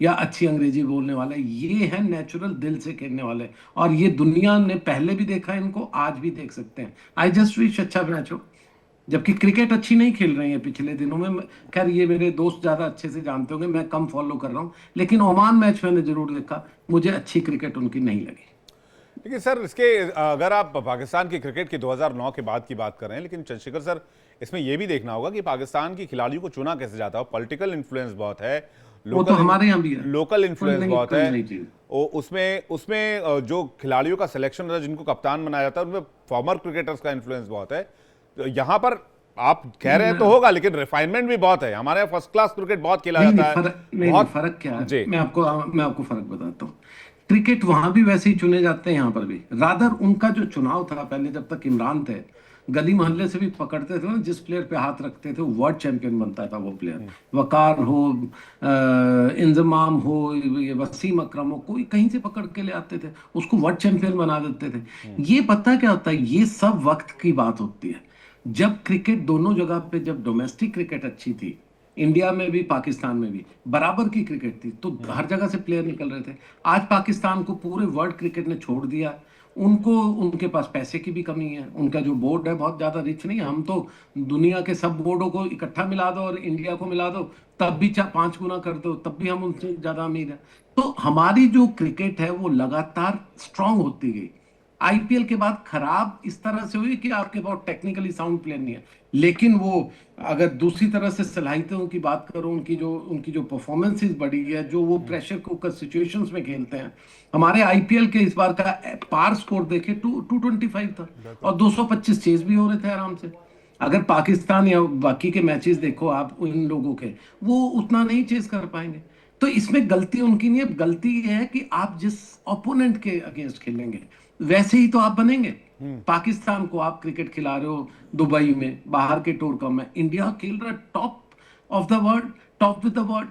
या अच्छी अंग्रेजी बोलने वाले, ये है नेचुरल दिल से खेलने वाले, और ये दुनिया ने पहले भी देखा है इनको, आज भी देख सकते हैं। आई जस्ट विश अच्छा मैच हो, जबकि क्रिकेट अच्छी नहीं खेल रही है पिछले दिनों में। खैर ये मेरे दोस्त ज्यादा अच्छे से जानते होंगे, मैं कम फॉलो कर रहा हूँ, लेकिन ओमान मैच मैंने जरूर देखा, मुझे अच्छी क्रिकेट उनकी नहीं लगी।
देखिए सर, इसके अगर आप पाकिस्तान की क्रिकेट के 2009 के बाद की बात कर रहे हैं, लेकिन चंद्रशेखर सर, इसमें यह भी देखना होगा कि पाकिस्तान की खिलाड़ियों को चुना कैसे जाता है। पॉलिटिकल इन्फ्लुएंस बहुत है,
तो हमारे यहाँ भी है,
लोकल इन्फ्लुएंस बहुत है, उसमें जो खिलाड़ियों का सिलेक्शन होता है, जिनको कप्तान बनाया जाता है, उनमें फॉर्मर क्रिकेटर्स का इन्फ्लुएंस बहुत है। तो यहाँ पर आप कह रहे हैं तो होगा, लेकिन रिफाइनमेंट भी बहुत है हमारे यहाँ। फर्स्ट क्लास क्रिकेट बहुत खेला
नहीं,
जाता है। बहुत
फर्क क्या है
जी,
मैं आपको फर्क बताता हूँ। क्रिकेट वहां भी वैसे ही चुने जाते हैं, यहाँ पर भी। रादर उनका जो चुनाव था पहले, जब तक इमरान थे, गली मोहल्ले से भी पकड़ते थे ना, जिस प्लेयर पे हाथ रखते थे वो वर्ल्ड चैंपियन बनता था। वो प्लेयर वकार हो, इंजमाम हो, ये वसीम अकरम हो, कोई कहीं से पकड़ के ले आते थे, उसको वर्ल्ड चैंपियन बना देते थे। ये पता क्या होता है, ये सब वक्त की बात होती है। जब क्रिकेट दोनों जगह पे, जब डोमेस्टिक क्रिकेट अच्छी थी, इंडिया में भी पाकिस्तान में भी बराबर की क्रिकेट थी, तो हर जगह से प्लेयर निकल रहे थे। आज पाकिस्तान को पूरे वर्ल्ड क्रिकेट ने छोड़ दिया। उनको, उनके पास पैसे की भी कमी है, उनका जो बोर्ड है बहुत ज्यादा रिच नहीं है। हम तो दुनिया के सब बोर्डों को इकट्ठा मिला दो और इंडिया को मिला दो, तब भी 5 गुना कर दो, तब भी हम उनसे ज्यादा अमीर है। तो हमारी जो क्रिकेट है वो लगातार स्ट्रांग होती गई। आईपीएल के बाद खराब इस तरह से हुई कि आपके पास टेक्निकली साउंड प्लेयर नहीं है, लेकिन वो अगर दूसरी तरह से सलाहियतों की बात करो, उनकी जो परफॉर्मेंसेस बढ़ी है, जो वो प्रेशर कुकर सिचुएशंस में खेलते हैं। हमारे आईपीएल के इस बार का पार स्कोर देखे 225 था और 225 चेज भी हो रहे थे आराम से। अगर पाकिस्तान या बाकी के मैचेस देखो आप इन लोगों के, वो उतना नहीं चेज कर पाएंगे। तो इसमें गलती उनकी नहीं है, गलती ये है कि आप जिस ओपोनेंट के अगेंस्ट खेलेंगे वैसे ही तो आप बनेंगे। पाकिस्तान को आप क्रिकेट खिला रहे हो दुबई में, बाहर के टूर का में। इंडिया खेल रहा है top of the world, top with the world,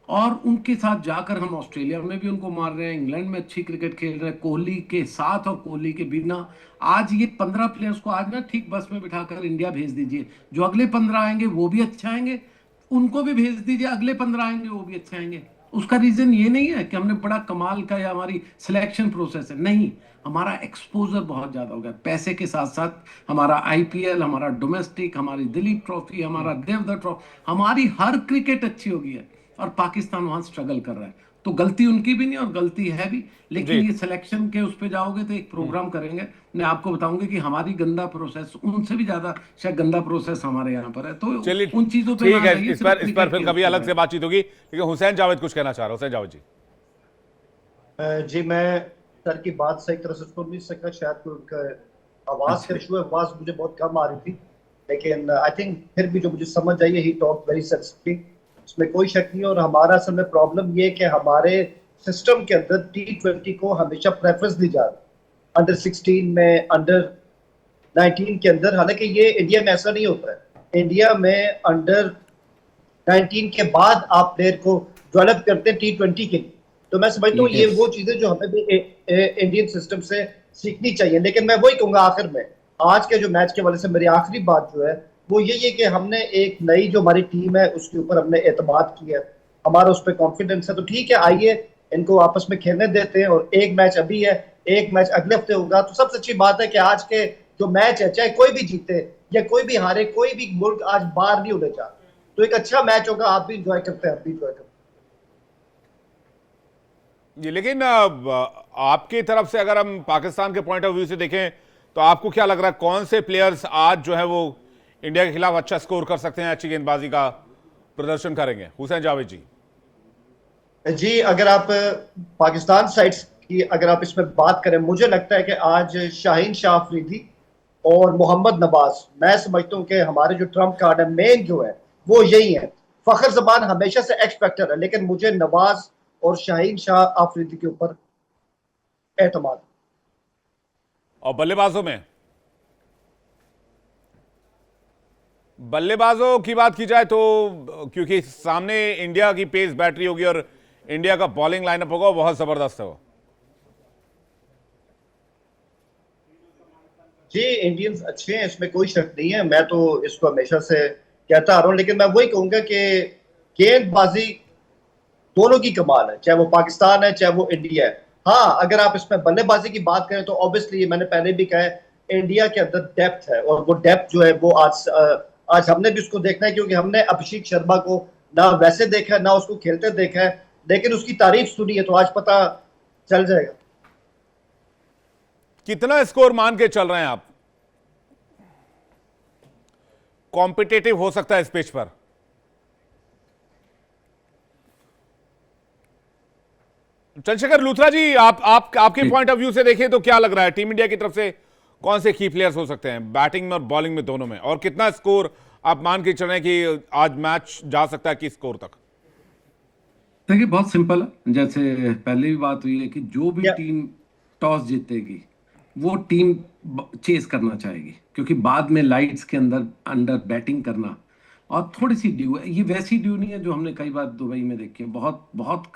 और उनके साथ जाकर हम ऑस्ट्रेलिया में भी उनको मार रहे हैं, इंग्लैंड में अच्छी क्रिकेट खेल रहे हैं, कोहली के साथ और कोहली के बिना। आज ये 15 प्लेयर्स को आज ना ठीक बस में बिठाकर इंडिया भेज दीजिए, जो अगले 15 आएंगे वो भी अच्छे आएंगे, उनको भी भेज दीजिए, अगले 15 आएंगे वो भी अच्छे आएंगे। उसका रीजन ये नहीं है कि हमने बड़ा कमाल का या हमारी सिलेक्शन प्रोसेस है, नहीं, हमारा एक्सपोजर बहुत ज्यादा हो गया। पैसे के साथ साथ हमारा आईपीएल, हमारा डोमेस्टिक, हमारी दिलीप ट्रॉफी, हमारा देवधर ट्रॉफी, हमारी हर क्रिकेट अच्छी हो गई है, और पाकिस्तान वहां स्ट्रगल कर रहा है। तो गलती उनकी भी नहीं और गलती है भी, लेकिन ये सिलेक्शन के उस पे जाओगे तो एक प्रोग्राम करेंगे, मैं आपको बताऊंगा कि हमारी गंदा प्रोसेस उनसे भी ज्यादा शायद गंदा प्रोसेस हमारे यहाँ पर है। तो
चलिए
उन चीजों पे
ठीक है, इस पर फिर कभी अलग से बातचीत होगी। लेकिन हुसैन जावेद कुछ कहना चाह रहा। हुसैन जावेद
जी, मैं सर की बात सही तरह से सुन नहीं सका, शायद कोई उनका आवाज का इशू है, आवाज मुझे बहुत कम आ रही थी, लेकिन आई थिंक फिर भी जो मुझे समझ आई है, ही टॉक वेरी सेंसिटिव, इसमें कोई शक नहीं। और हमारा असल में प्रॉब्लम ये कि हमारे सिस्टम के अंदर T20 को हमेशा प्रेफरेंस दी जा रही है, अंडर 16 में, अंडर 19 के अंदर। हालांकि ये इंडिया में ऐसा नहीं होता है। इंडिया में अंडर 19 के बाद आप प्लेयर को डेवलप करते हैं T20 के लिए। तो मैं समझता हूँ ये वो चीजें जो हमें भी इंडियन सिस्टम से सीखनी चाहिए। लेकिन मैं वही कहूंगा आखिर में, आज के जो मैच के वाले से मेरी आखिरी बात जो है वो यही है कि हमने एक नई जो हमारी टीम है उसके ऊपर हमने एतमाद किया है, हमारा उस पर कॉन्फिडेंस है। तो ठीक है, आइए इनको आपस में खेलने देते हैं, और एक मैच अभी है, एक मैच अगले हफ्ते होगा। तो सबसे अच्छी बात है कि आज के जो मैच है, चाहे कोई भी जीते या कोई भी हारे, कोई भी मुल्क आज बाहर नहीं होने जा रहा, तो एक अच्छा मैच होगा। आप भी इंजॉय करते हैं, आप भी इंजॉय करते हैं
जी। लेकिन आपकी तरफ से अगर हम पाकिस्तान के पॉइंट ऑफ व्यू से देखें तो आपको क्या लग रहा है, कौन से प्लेयर्स आज जो है वो इंडिया के खिलाफ अच्छा स्कोर कर सकते हैं, अच्छी गेंदबाजी का प्रदर्शन करेंगे? हुसैन जावेद जी,
अगर आप पाकिस्तान साइड की अगर आप इसमें बात करें, मुझे लगता है कि आज शाहीन शाह अफरीदी और मोहम्मद नवाज, मैं समझता हूं कि हमारे जो ट्रम्प कार्ड है मेन जो है वो यही है। फखर जमान हमेशा से एक्स फैक्टर है, लेकिन मुझे नवाज और शाहीन शाह अफरीदी के ऊपर एतमाद।
और बल्लेबाजों की बात की जाए तो, क्योंकि सामने इंडिया की पेस बैटरी होगी और इंडिया का बॉलिंग लाइनअप होगा, बहुत जबरदस्त है वो।
जी, इंडियंस अच्छे हैं, इसमें कोई शक नहीं है, मैं तो इसको हमेशा से कहता आ रहा हूं। लेकिन मैं वही कहूंगा कि गेंदबाजी दोनों की कमाल है, चाहे वो पाकिस्तान है चाहे वो इंडिया है। हाँ, अगर आप इसमें बल्लेबाजी की बात करें तो ऑब्वियसली मैंने पहले भी कहा है, इंडिया के अंदर डेप्थ है, और वो डेप्थ जो है वो आज हमने भी उसको देखना है, क्योंकि हमने अभिषेक शर्मा को ना वैसे देखा है ना उसको खेलते देखा है, लेकिन उसकी तारीफ सुनी है, तो आज पता चल जाएगा।
कितना स्कोर मान के चल रहे हैं आप? कॉम्पिटिटिव हो सकता है इस पिच पर? चंद्रशेखर लूथरा जी, आपके पॉइंट ऑफ व्यू से देखें तो क्या लग रहा है, टीम इंडिया की तरफ से कौन से की प्लेयर्स हो सकते हैं बैटिंग में और बॉलिंग में, दोनों में, और कितना स्कोर आप मान के चलें कि आज मैच जा सकता है किस स्कोर तक?
देखिए बहुत सिंपल है, जैसे पहले भी बात हुई है कि जो भी टीम टॉस जीतेगी वो टीम चेस करना चाहेगी, क्योंकि बाद में लाइट्स के अंडर बैटिंग करना और थोड़ी सी ड्यू है, ये वैसी ड्यू नहीं है जो हमने कई बार दुबई में देखी है, बहुत बहुत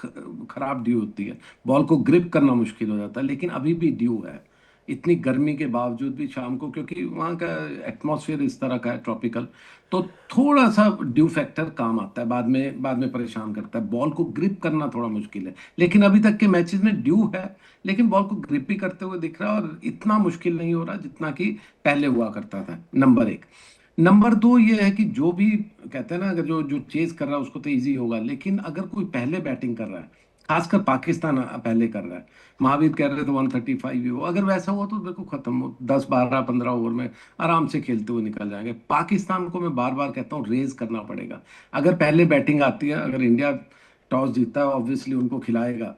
खराब ड्यू होती है, बॉल को ग्रिप करना मुश्किल हो जाता है, लेकिन अभी भी ड्यू है इतनी गर्मी के बावजूद भी शाम को, क्योंकि वहाँ का एटमॉस्फेयर इस तरह का है ट्रॉपिकल, तो थोड़ा सा ड्यू फैक्टर काम आता है, बाद में परेशान करता है, बॉल को ग्रिप करना थोड़ा मुश्किल है, लेकिन अभी तक के मैचेस में ड्यू है, लेकिन बॉल को ग्रिप भी करते हुए दिख रहा है और इतना मुश्किल नहीं हो रहा जितना कि पहले हुआ करता था, नंबर 1। नंबर 2 ये है कि जो भी कहते हैं ना, अगर जो चेज कर रहा है उसको तो इजी होगा, लेकिन अगर कोई पहले बैटिंग कर रहा है, खासकर पाकिस्तान पहले कर रहा है, महावीर कह रहे थे 135 ही हो, अगर वैसा हुआ तो देखो खत्म हो, 10 12 15 ओवर में आराम से खेलते हुए निकल जाएंगे। पाकिस्तान को मैं बार बार कहता हूँ रेज करना पड़ेगा, अगर पहले बैटिंग आती है, अगर इंडिया टॉस जीतता है ऑब्वियसली उनको खिलाएगा,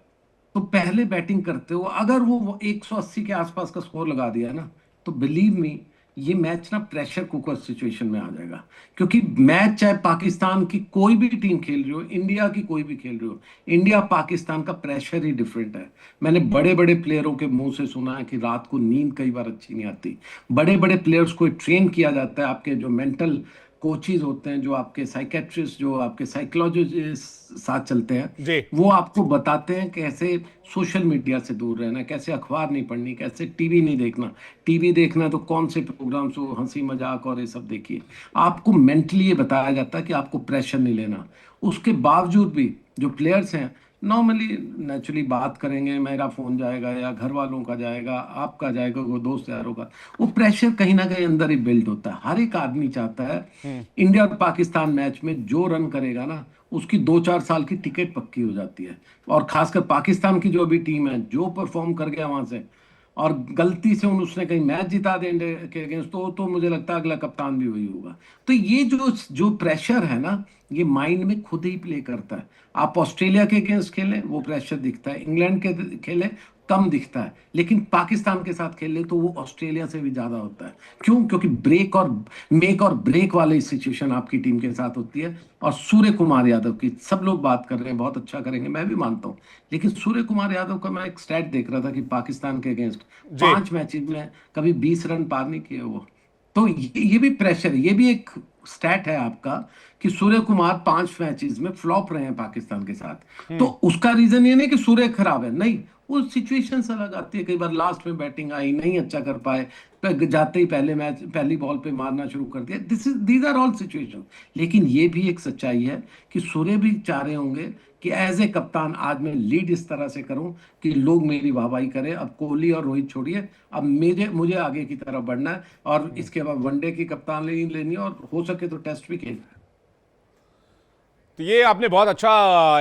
तो पहले बैटिंग करते हो अगर वो 180 के आसपास का स्कोर लगा दिया ना, तो बिलीव मी ये मैच ना प्रेशर कुकर सिचुएशन में आ जाएगा, क्योंकि मैच चाहे पाकिस्तान की कोई भी टीम खेल रही हो, इंडिया की कोई भी खेल रही हो, इंडिया पाकिस्तान का प्रेशर ही डिफरेंट है। मैंने बड़े बड़े प्लेयरों के मुंह से सुना है कि रात को नींद कई बार अच्छी नहीं आती, बड़े बड़े प्लेयर्स को ट्रेन किया जाता है, आपके जो मेंटल कोचेज होते हैं, जो आपके साइकेट्रिस्ट, जो आपके साइकोलॉजिस्ट साथ चलते हैं, वो आपको बताते हैं कैसे सोशल मीडिया से दूर रहना, कैसे अखबार नहीं पढ़नी, कैसे टीवी नहीं देखना, टीवी देखना तो कौन से प्रोग्राम्स हो, हंसी मजाक और ये सब देखिए, आपको मेंटली ये बताया जाता है कि आपको प्रेशर नहीं लेना। उसके बावजूद भी जो प्लेयर्स हैं नॉर्मली नेचुरली बात करेंगे, मेरा फोन जाएगा या घर वालों का जाएगा, आपका जाएगा, वो दोस्त यारों का, वो प्रेशर कहीं ना कहीं अंदर ही बिल्ड होता है। हर एक आदमी चाहता है इंडिया और पाकिस्तान मैच में जो रन करेगा ना उसकी 2-4 साल की टिकट पक्की हो जाती है, और खासकर पाकिस्तान की जो भी टीम है जो परफॉर्म कर गया वहां से, और गलती से उसने कहीं मैच जिता दे इंडिया के अगेंस्ट, तो मुझे लगता है अगला कप्तान भी वही होगा। तो ये जो प्रेशर है ना, ये माइंड में खुद ही प्ले करता है। आप ऑस्ट्रेलिया के अगेंस्ट खेलें वो प्रेशर दिखता है, इंग्लैंड के खेलें कम दिखता है, लेकिन पाकिस्तान के साथ खेल ले तो वो ऑस्ट्रेलिया से भी ज्यादा होता है। क्यों? क्योंकि मेक और ब्रेक वाली सिचुएशन आपकी टीम के साथ होती है। और सूर्य कुमार यादव की सब लोग बात कर रहे हैं, बहुत अच्छा करेंगे, मैं भी मानता हूँ, लेकिन सूर्य कुमार यादव का मैं एक स्टैट देख रहा था कि पाकिस्तान के अगेंस्ट 5 मैचेस में कभी 20 रन पार नहीं किए वो, तो ये भी प्रेशर है, ये भी एक स्टैट है आपका कि सूर्य कुमार 5 मैचेस में फ्लॉप रहे हैं पाकिस्तान के साथ। तो उसका रीजन ये नहीं कि सूर्य खराब है, नहीं, वो सिचुएशन अलग आती है, कई बार लास्ट में बैटिंग आई नहीं अच्छा कर पाए, जाते ही पहली बॉल पे मारना शुरू कर दिया, दीज आर ऑल सिचुएशन। लेकिन ये भी एक सच्चाई है कि सूर्य भी चाह रहे होंगे कि एज ए कप्तान आज मैं लीड इस तरह से करूं कि लोग मेरी वाहवाही करें, अब कोहली और रोहित छोड़िए, अब मुझे आगे की तरफ बढ़ना है, और इसके बाद वनडे की कप्तान लेनी और हो सके तो टेस्ट भी खेलना।
तो ये आपने बहुत अच्छा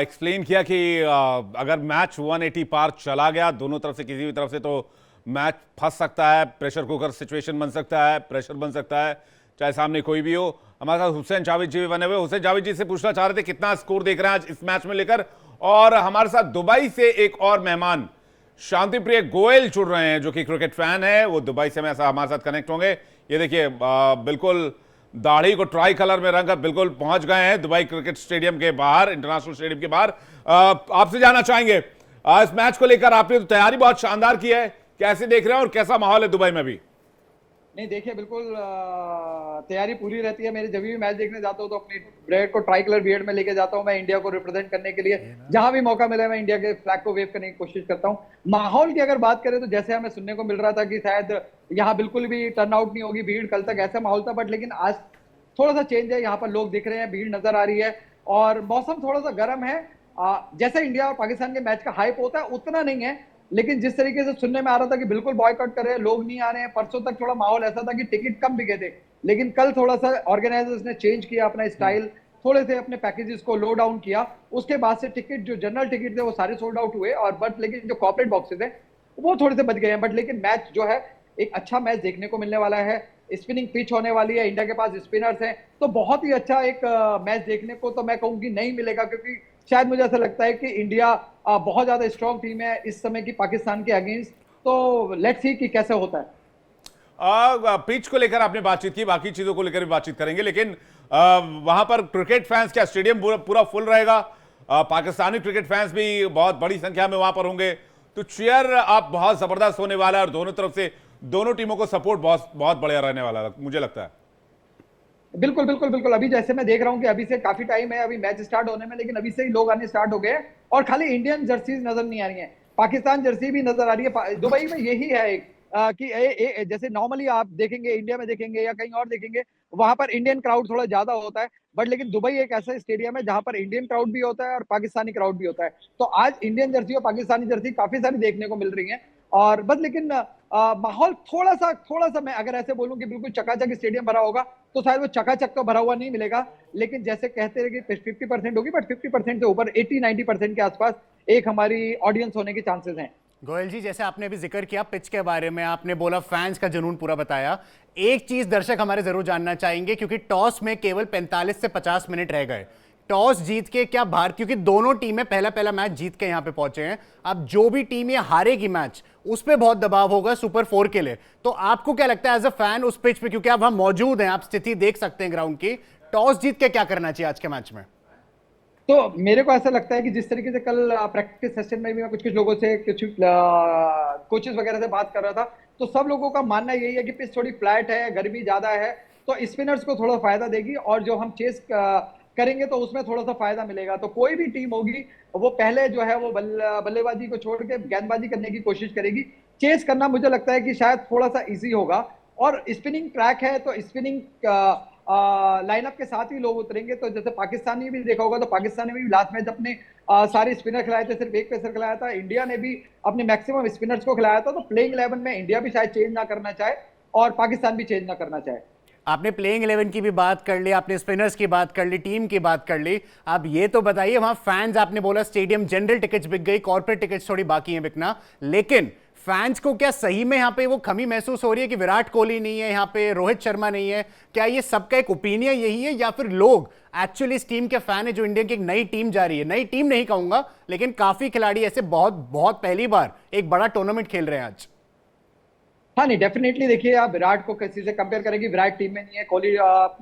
एक्सप्लेन किया कि अगर मैच 180 पार चला गया दोनों तरफ से, किसी भी तरफ से, तो मैच फंस सकता है, प्रेशर कुकर सिचुएशन बन सकता है, प्रेशर बन सकता है, चाहे सामने कोई भी हो। हमारे साथ हुसैन जावेद जी भी बने हुए। हुसैन जावेद जी से पूछना चाह रहे थे कितना स्कोर देख रहे हैं आज इस मैच में लेकर, और हमारे साथ दुबई से एक और मेहमान शांतिप्रिय गोयल जुड़ रहे हैं जो कि क्रिकेट फैन है, वो दुबई से हमारे साथ कनेक्ट होंगे। ये देखिए बिल्कुल दाढ़ी को ट्राई कलर में रंग कर बिल्कुल पहुंच गए हैं दुबई क्रिकेट स्टेडियम के बाहर, इंटरनेशनल स्टेडियम के बाहर। आपसे जानना चाहेंगे इस मैच को लेकर, आपने तो तैयारी बहुत शानदार की है, कैसे देख रहे हैं और कैसा माहौल है दुबई में भी?
नहीं देखिए, बिल्कुल तैयारी पूरी रहती है मेरी। जब भी मैच देखने जाता हूँ तो अपनी ब्रेड को ट्राई कलर बियर्ड में लेके जाता हूँ, मैं इंडिया को रिप्रेजेंट करने के लिए जहां भी मौका मिले मैं इंडिया के फ्लैग को वेव करने की कोशिश करता हूँ। माहौल की अगर बात करें तो जैसे हमें सुनने को मिल रहा था कि शायद यहाँ बिल्कुल भी टर्नआउट नहीं होगी, भीड़ कल तक ऐसा माहौल था, बट लेकिन आज थोड़ा सा चेंज है, यहाँ पर लोग दिख रहे हैं, भीड़ नजर आ रही है, और मौसम थोड़ा सा गर्म है। जैसे इंडिया और पाकिस्तान के मैच का हाइप होता है उतना नहीं है, लेकिन जिस तरीके से सुनने में आ रहा था कि बिल्कुल बॉयकॉट कर रहे हैं, लोग नहीं आ रहे हैं, परसों तक थोड़ा माहौल ऐसा था कि टिकट कम बिके थे, लेकिन कल थोड़ा सा ऑर्गेनाइजर्स ने चेंज किया अपना स्टाइल, थोड़े से अपने पैकेजेस को लो डाउन किया, उसके बाद से टिकट जो जनरल टिकट थे वो सारे सोल्ड आउट हुए, और बट लेकिन जो कॉर्पोरेट बॉक्सेस है वो थोड़े से बच गए हैं। बट लेकिन मैच जो है एक अच्छा मैच देखने को मिलने वाला है, स्पिनिंग पिच होने वाली है, इंडिया के पास स्पिनर्स हैं, तो बहुत ही अच्छा एक मैच देखने को तो मैं कहूंगी नहीं मिलेगा, क्योंकि शायद मुझे ऐसा लगता है कि इंडिया बहुत ज्यादा स्ट्रॉन्ग टीम है इस समय की पाकिस्तान के अगेंस्ट। तो लेट्स सी कि कैसे होता है।
पिच को लेकर आपने बातचीत की, बाकी चीजों को लेकर भी बातचीत करेंगे, लेकिन वहां पर क्रिकेट फैंस, क्या स्टेडियम पूरा फुल रहेगा? पाकिस्तानी क्रिकेट फैंस भी बहुत बड़ी संख्या में वहां पर होंगे, तो चीयर आप बहुत जबरदस्त होने वाला है और दोनों तरफ से दोनों टीमों को सपोर्ट बहुत बहुत बढ़िया रहने वाला मुझे लगता है।
बिल्कुल बिल्कुल बिल्कुल। अभी जैसे मैं देख रहा हूँ कि अभी से काफी टाइम है अभी मैच स्टार्ट होने में, लेकिन अभी से ही लोग आने स्टार्ट हो गए हैं और खाली इंडियन जर्सीज नजर नहीं आ रही है, पाकिस्तान जर्सी भी नजर आ रही है। दुबई में यही है एक कि जैसे नॉर्मली आप देखेंगे इंडिया में देखेंगे या कहीं और देखेंगे, वहां पर इंडियन क्राउड थोड़ा ज्यादा होता है, बट लेकिन दुबई एक ऐसा स्टेडियम है जहां पर इंडियन क्राउड भी होता है और पाकिस्तानी क्राउड भी होता है। तो आज इंडियन जर्सी और पाकिस्तानी जर्सी काफी सारी देखने को मिल रही है। और बस लेकिन माहौल थोड़ा सा मैं अगर ऐसे बोलूं कि बिल्कुल चकाचक स्टेडियम भरा होगा तो शायद वो चकाचक तो भरा हुआ नहीं मिलेगा, लेकिन जैसे कहते हैं कि 50% होगी, बट 50% से ऊपर 80-90% के आसपास एक हमारी ऑडियंस होने के चांसेस हैं।
गोयल जी, जैसे आपने अभी जिक्र किया पिच के बारे में, आपने बोला फैंस का जुनून पूरा बताया, एक चीज दर्शक हमारे जरूर जानना चाहेंगे, क्योंकि टॉस में केवल 45 से 50 मिनट रह गए, टॉस जीत के क्या बाहर, क्योंकि दोनों टीमें पहला मैच जीत के यहां पे पहुंचे हैं, अब जो भी टीम ये हारेगी मैच उस पर बहुत दबाव होगा सुपर 4 के लिए, तो आपको क्या लगता है एज अ फैन उस पिच पे, क्योंकि आप वहां मौजूद हैं, आप स्थिति देख सकते हैं ग्राउंड की, टॉस जीत के क्या करना चाहिए आज के मैच में?
तो मेरे को ऐसा लगता है कि जिस तरीके से कल प्रैक्टिस सेशन में भी मैं कुछ लोगों से, कुछ कोचेस वगैरह से बात कर रहा था, तो सब लोगों का मानना यही है कि पिच थोड़ी फ्लैट है, गर्मी ज्यादा है, तो स्पिनर्स को थोड़ा फायदा देगी और जो हम चेस करेंगे तो उसमें थोड़ा सा फायदा मिलेगा। तो कोई भी टीम होगी वो पहले जो है वो बल्लेबाजी को छोड़ के गेंदबाजी करने की कोशिश करेगी। चेस करना मुझे लगता है कि शायद थोड़ा सा इजी होगा, और स्पिनिंग ट्रैक है तो स्पिनिंग लाइनअप के साथ ही लोग उतरेंगे। तो जैसे पाकिस्तानी भी देखा होगा तो पाकिस्तान ने भी लास्ट मैच अपने सारे स्पिनर खिलाए थे, सिर्फ एक पेसर खिलाया था। इंडिया ने भी अपने मैक्सिमम स्पिनर्स को खिलाया था। तो प्लेइंग 11 में इंडिया भी शायद चेंज ना करना चाहे और पाकिस्तान भी चेंज ना करना चाहे।
आपने प्लेइंग 11 की भी बात कर ली, आपने स्पिनर्स की बात कर ली, टीम की बात कर ली, आप ये तो बताइए वहां फैंस, आपने बोला स्टेडियम जनरल टिकट्स बिक गई, कॉर्पोरेट टिकट्स थोड़ी बाकी हैं बिकना, लेकिन फैंस को क्या सही में यहां पे वो कमी महसूस हो रही है कि विराट कोहली नहीं है यहां पे, रोहित शर्मा नहीं है? क्या ये सबका एक ओपिनियन यही है, या फिर लोग एक्चुअली इस टीम के फैन है जो इंडिया की एक नई टीम जा रही है, नई टीम नहीं कहूंगा लेकिन काफी खिलाड़ी ऐसे बहुत पहली बार एक बड़ा टूर्नामेंट खेल रहे हैं आज?
हाँ नहीं, डेफिनेटली देखिए, आप विराट को किसी से कंपेयर करेंगे, विराट टीम में नहीं है, कोहली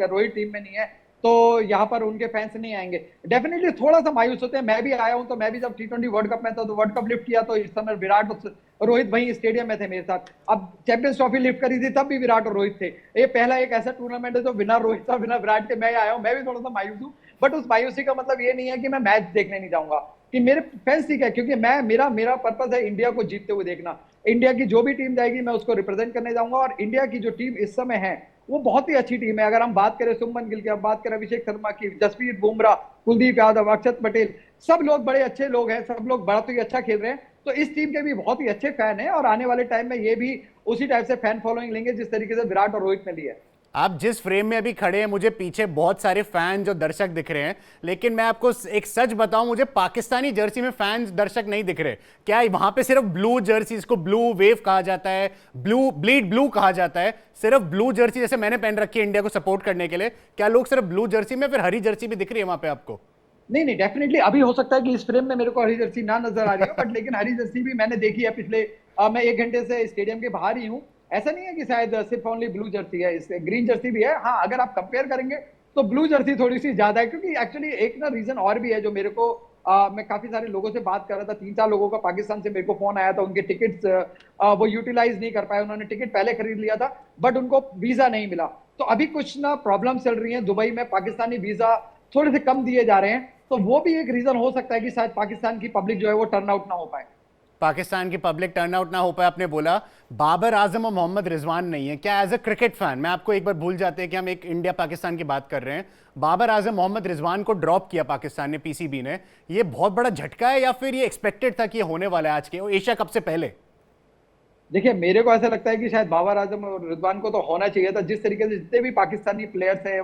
रोहित टीम में नहीं है, तो यहाँ पर उनके फैंस नहीं आएंगे। डेफिनेटली थोड़ा सा मायूस होते हैं। मैं भी आया हूं, तो मैं भी जब T20 वर्ल्ड कप में था तो वर्ल्ड कप लिफ्ट किया तो इस समय विराट और रोहित वहीं स्टेडियम में थे मेरे साथ। अब चैंपियंस ट्रॉफी लिफ्ट करी थी तब भी विराट और रोहित थे। ये पहला एक ऐसा टूर्नामेंट है जो बिना रोहित था, बिना विराट के मैं आया हूँ। मैं भी थोड़ा सा मायूस हूँ, बट उस मायूसी का मतलब ये नहीं है कि मैं मैच देखने नहीं जाऊंगा, कि मेरे फैंस ठीक है, क्योंकि मेरा पर्पस है इंडिया को जीतते हुए देखना। इंडिया की जो भी टीम जाएगी मैं उसको रिप्रेजेंट करने जाऊंगा, और इंडिया की जो टीम इस समय है वो बहुत ही अच्छी टीम है। अगर हम बात करें शुभमन गिल की, हम बात करें अभिषेक शर्मा की, जसप्रीत बुमराह, कुलदीप यादव, अक्षत पटेल, सब लोग बड़े अच्छे लोग हैं, सब लोग बहुत ही अच्छा खेल रहे हैं। तो इस टीम के भी बहुत ही अच्छे फैन हैं, और आने वाले टाइम में ये भी उसी टाइप से फैन फॉलोइंग लेंगे जिस तरीके से विराट और रोहित ने ली है।
आप जिस फ्रेम में अभी खड़े हैं, मुझे पीछे बहुत सारे फैन जो दर्शक दिख रहे हैं, लेकिन मैं आपको एक सच बताऊं, मुझे पाकिस्तानी जर्सी में फैन दर्शक नहीं दिख रहे। क्या वहां पे सिर्फ ब्लू जर्सी, इसको ब्लू वेव कहा जाता है, ब्लीड ब्लू कहा जाता है, सिर्फ ब्लू जर्सी जैसे मैंने पहन रखी है इंडिया को सपोर्ट करने के लिए, क्या लोग सिर्फ ब्लू जर्सी में, फिर हरी जर्सी भी दिख रही है वहां पे आपको?
नहीं, डेफिनेटली अभी हो सकता है कि इस फ्रेम में मेरे को हरी जर्सी ना नजर आ रही हो, बट लेकिन हरी जर्सी भी मैंने देखी है पिछले मैं 1 घंटे से स्टेडियम के बाहर ही हूँ। ऐसा नहीं है कि शायद सिर्फ ओनली ब्लू जर्सी है, इससे ग्रीन जर्सी भी है। हाँ, अगर आप कंपेयर करेंगे तो ब्लू जर्सी थोड़ी सी ज्यादा है, क्योंकि एक्चुअली एक ना रीजन और भी है जो मेरे को मैं काफी सारे लोगों से बात कर रहा था, 3-4 लोगों का पाकिस्तान से मेरे को फोन आया था, उनके टिकट्स वो यूटिलाइज नहीं कर पाए। उन्होंने टिकट पहले खरीद लिया था बट उनको वीजा नहीं मिला। तो अभी कुछ ना प्रॉब्लम चल रही है दुबई में, पाकिस्तानी वीजा थोड़े से कम दिए जा रहे हैं, तो वो भी एक रीजन हो सकता है कि शायद पाकिस्तान की पब्लिक जो है वो टर्न आउट ना हो पाए।
पाकिस्तान की पब्लिक टर्नआउट ना हो पाए। आपने बोला बाबर आजम और मोहम्मद रिजवान नहीं है, क्या एज अ क्रिकेट फैन, मैं आपको एक बार भूल जाते हैं कि हम एक इंडिया पाकिस्तान की बात कर रहे हैं, बाबर आजम मोहम्मद रिजवान को ड्रॉप किया पाकिस्तान ने, पीसीबी ने, ये बहुत बड़ा झटका है या फिर ये एक्सपेक्टेड था कि ये होने वाला है आज के एशिया कप से पहले?
देखिए, मेरे को ऐसा लगता है कि शायद बाबर आजम और रिजवान को तो होना चाहिए था। जिस तरीके से जितने भी पाकिस्तानी प्लेयर्स है,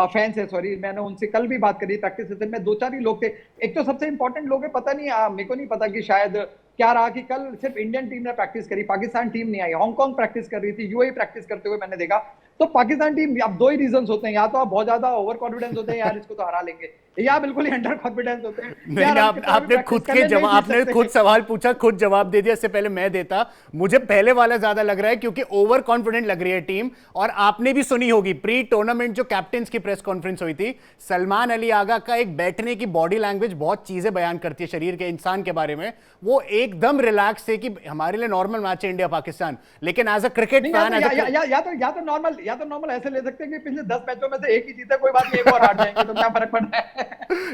फैंस है, सॉरी, मैंने उनसे कल भी बात करी प्रैक्टिस सेशन में, 2-4 ही लोग थे। एक तो सबसे इंपॉर्टेंट लोग है, पता नहीं मेरे को नहीं पता कि शायद क्या रहा कि कल सिर्फ इंडियन टीम ने प्रैक्टिस करी, पाकिस्तान टीम नहीं आई। हांगकांग प्रैक्टिस कर रही थी, यूएई प्रैक्टिस करते हुए मैंने देखा। तो पाकिस्तान टीम, अब 2 ही रीजन होते हैं, या तो आप बहुत ज्यादा ओवर कॉन्फिडेंस होते हैं यार इसको तो हरा लेंगे, या बिल्कुल ही अंडर कॉन्फिडेंस होते हैं।
नहीं, आपने खुद के जवाब, आपने खुद सवाल पूछा, खुद जवाब दे दिया। इससे पहले मैं देता, मुझे पहले वाला ज्यादा लग रहा है क्योंकि ओवर कॉन्फिडेंट लग रही है टीम। और आपने भी सुनी होगी प्री टूर्नामेंट जो कैप्टन्स की प्रेस कॉन्फ्रेंस हुई थी, सलमान अली आगा का एक बैठने की बॉडी लैंग्वेज बहुत चीजें बयान करती है शरीर के इंसान के बारे में। वो एकदम रिलैक्स है कि हमारे लिए नॉर्मल मैच है इंडिया पाकिस्तान, लेकिन एज अ क्रिकेट फैन
या तो नॉर्मल ऐसे ले सकते हैं कि पिछले 10 मैचों में से एक ही जीता, कोई बात नहीं, एक और हार जाएंगे तो क्या फर्क पड़ता है।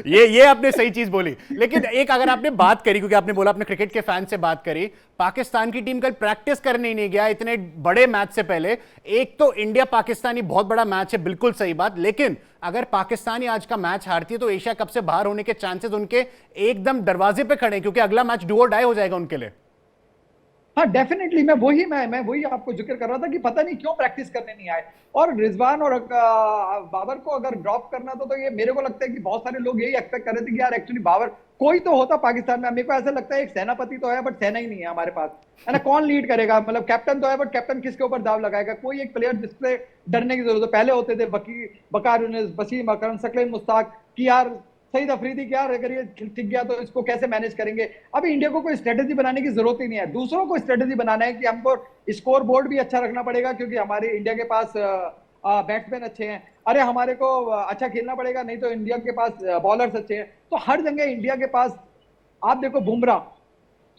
ये आपने सही चीज बोली। लेकिन एक अगर आपने बात करी, क्योंकि आपने बोला आपने क्रिकेट के फैन से बात करी, पाकिस्तान की टीम कल प्रैक्टिस करने नहीं गया इतने बड़े मैच से पहले। एक तो इंडिया पाकिस्तानी बहुत बड़ा मैच है, बिल्कुल सही बात, लेकिन अगर पाकिस्तानी आज का मैच हारती है तो एशिया कप से बाहर होने के चांसेस उनके एकदम दरवाजे पे खड़े हैं, क्योंकि अगला मैच डू और डाई हो जाएगा उनके लिए।
हाँ डेफिनेटली, मैं वही आपको जिक्र कर रहा था कि पता नहीं क्यों प्रैक्टिस करने नहीं आए। और रिजवान और बाबर को अगर ड्रॉप करना तो ये मेरे को लगता है कि बहुत सारे लोग यही एक्सपेक्ट कर रहे थे कि यार एक्चुअली बाबर कोई तो होता पाकिस्तान में। मेरे को ऐसा लगता है एक सेनापति तो है बट सेना ही नहीं है हमारे पास, है ना। कौन लीड करेगा, मतलब कैप्टन तो है बट कैप्टन किसके ऊपर दाव लगाएगा? कोई एक प्लेयर जिससे डरने की जरूरत है। पहले होते थे बकार यूनिस, वसीम अकरम, सकलेन मुश्ताक कि यार सईद अफरीदी क्या, अगर ये टिक गया तो इसको कैसे मैनेज करेंगे। अभी इंडिया को कोई स्ट्रेटेजी बनाने की जरूरत ही नहीं है, दूसरों को स्ट्रेटेजी बनाना है कि हमको स्कोर बोर्ड भी अच्छा रखना पड़ेगा क्योंकि हमारे इंडिया के पास बैट्समैन अच्छे हैं। अरे हमारे को अच्छा खेलना पड़ेगा, नहीं तो इंडिया के पास बॉलर्स अच्छे हैं। तो हर जगह इंडिया के पास आप देखो, बुमराह,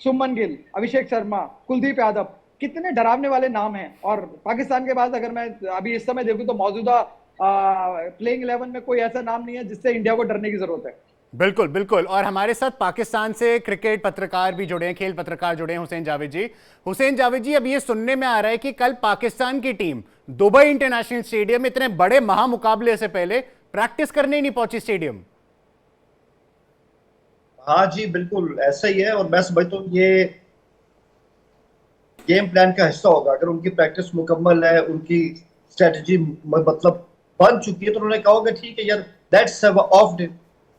सुमन गिल, अभिषेक शर्मा, कुलदीप यादव, कितने डरावने वाले नाम हैं। और पाकिस्तान के पास अगर मैं अभी इस समय देखूं तो मौजूदा प्लेइंग 11 में कोई ऐसा नाम नहीं है जिससे इंडिया को डरने की जरूरत है।
बिल्कुल बिल्कुल। और हमारे साथ पाकिस्तान से क्रिकेट पत्रकार भी जुड़े हैं, खेल पत्रकार जुड़े हैं, हुसैन जावेद जी। हुसैन जावेद जी, अब ये सुनने में आ रहा है कि कल पाकिस्तान की टीम दुबई इंटरनेशनल स्टेडियम में इतने बड़े महामुकाबले से पहले प्रैक्टिस करने ही नहीं पहुंची स्टेडियम।
हाँ जी बिल्कुल ऐसा ही है। और मैं समझता हूँ ये गेम प्लान का हिस्सा होगा। अगर उनकी प्रैक्टिस मुकम्मल है, उनकी स्ट्रेटजी मतलब बन चुकी है, तो उन्होंने कहा होगा ठीक है यार, दैट्स ऑफ डे,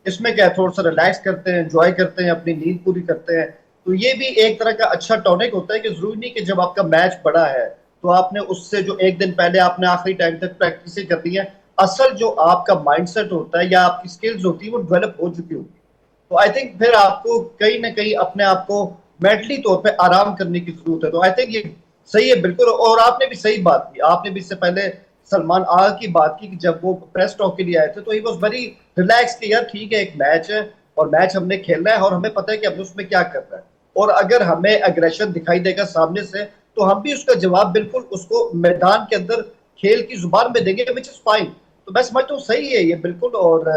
इसमें क्या है, थोड़ा सा रिलैक्स करते हैं, एंजॉय करते हैं, अपनी नींद पूरी करते हैं। तो ये भी एक तरह का अच्छा टॉनिक होता है कि जरूरी नहीं कि जब आपका मैच बड़ा है तो आपने उससे जो एक दिन पहले आपने आखिरी टाइम तक प्रैक्टिस करनी है। असल जो आपका माइंडसेट होता है या आपकी स्किल्स होती है वो डेवलप हो चुकी होगी। तो आई थिंक फिर आपको कहीं ना कहीं अपने आप को मेंटली तौर पे आराम करने की जरूरत है। तो आई थिंक ये सही है बिल्कुल। और आपने भी सही बात की, आपने भी इससे पहले सलमान आगा की बात की कि जब वो प्रेस टॉक के लिए आए थे तो ही वाज वेरी रिलैक्स कि यार ठीक है, एक मैच है और मैच हमने खेलना है और हमें पता है कि हमें उसमें क्या करना है। और अगर हमें एग्रेशन दिखाई देगा सामने से तो हम भी उसका जवाब बिल्कुल उसको मैदान के अंदर खेल की जुबान में देंगे, विच इज फाइन। तो मैं समझता हूँ सही है ये बिल्कुल। और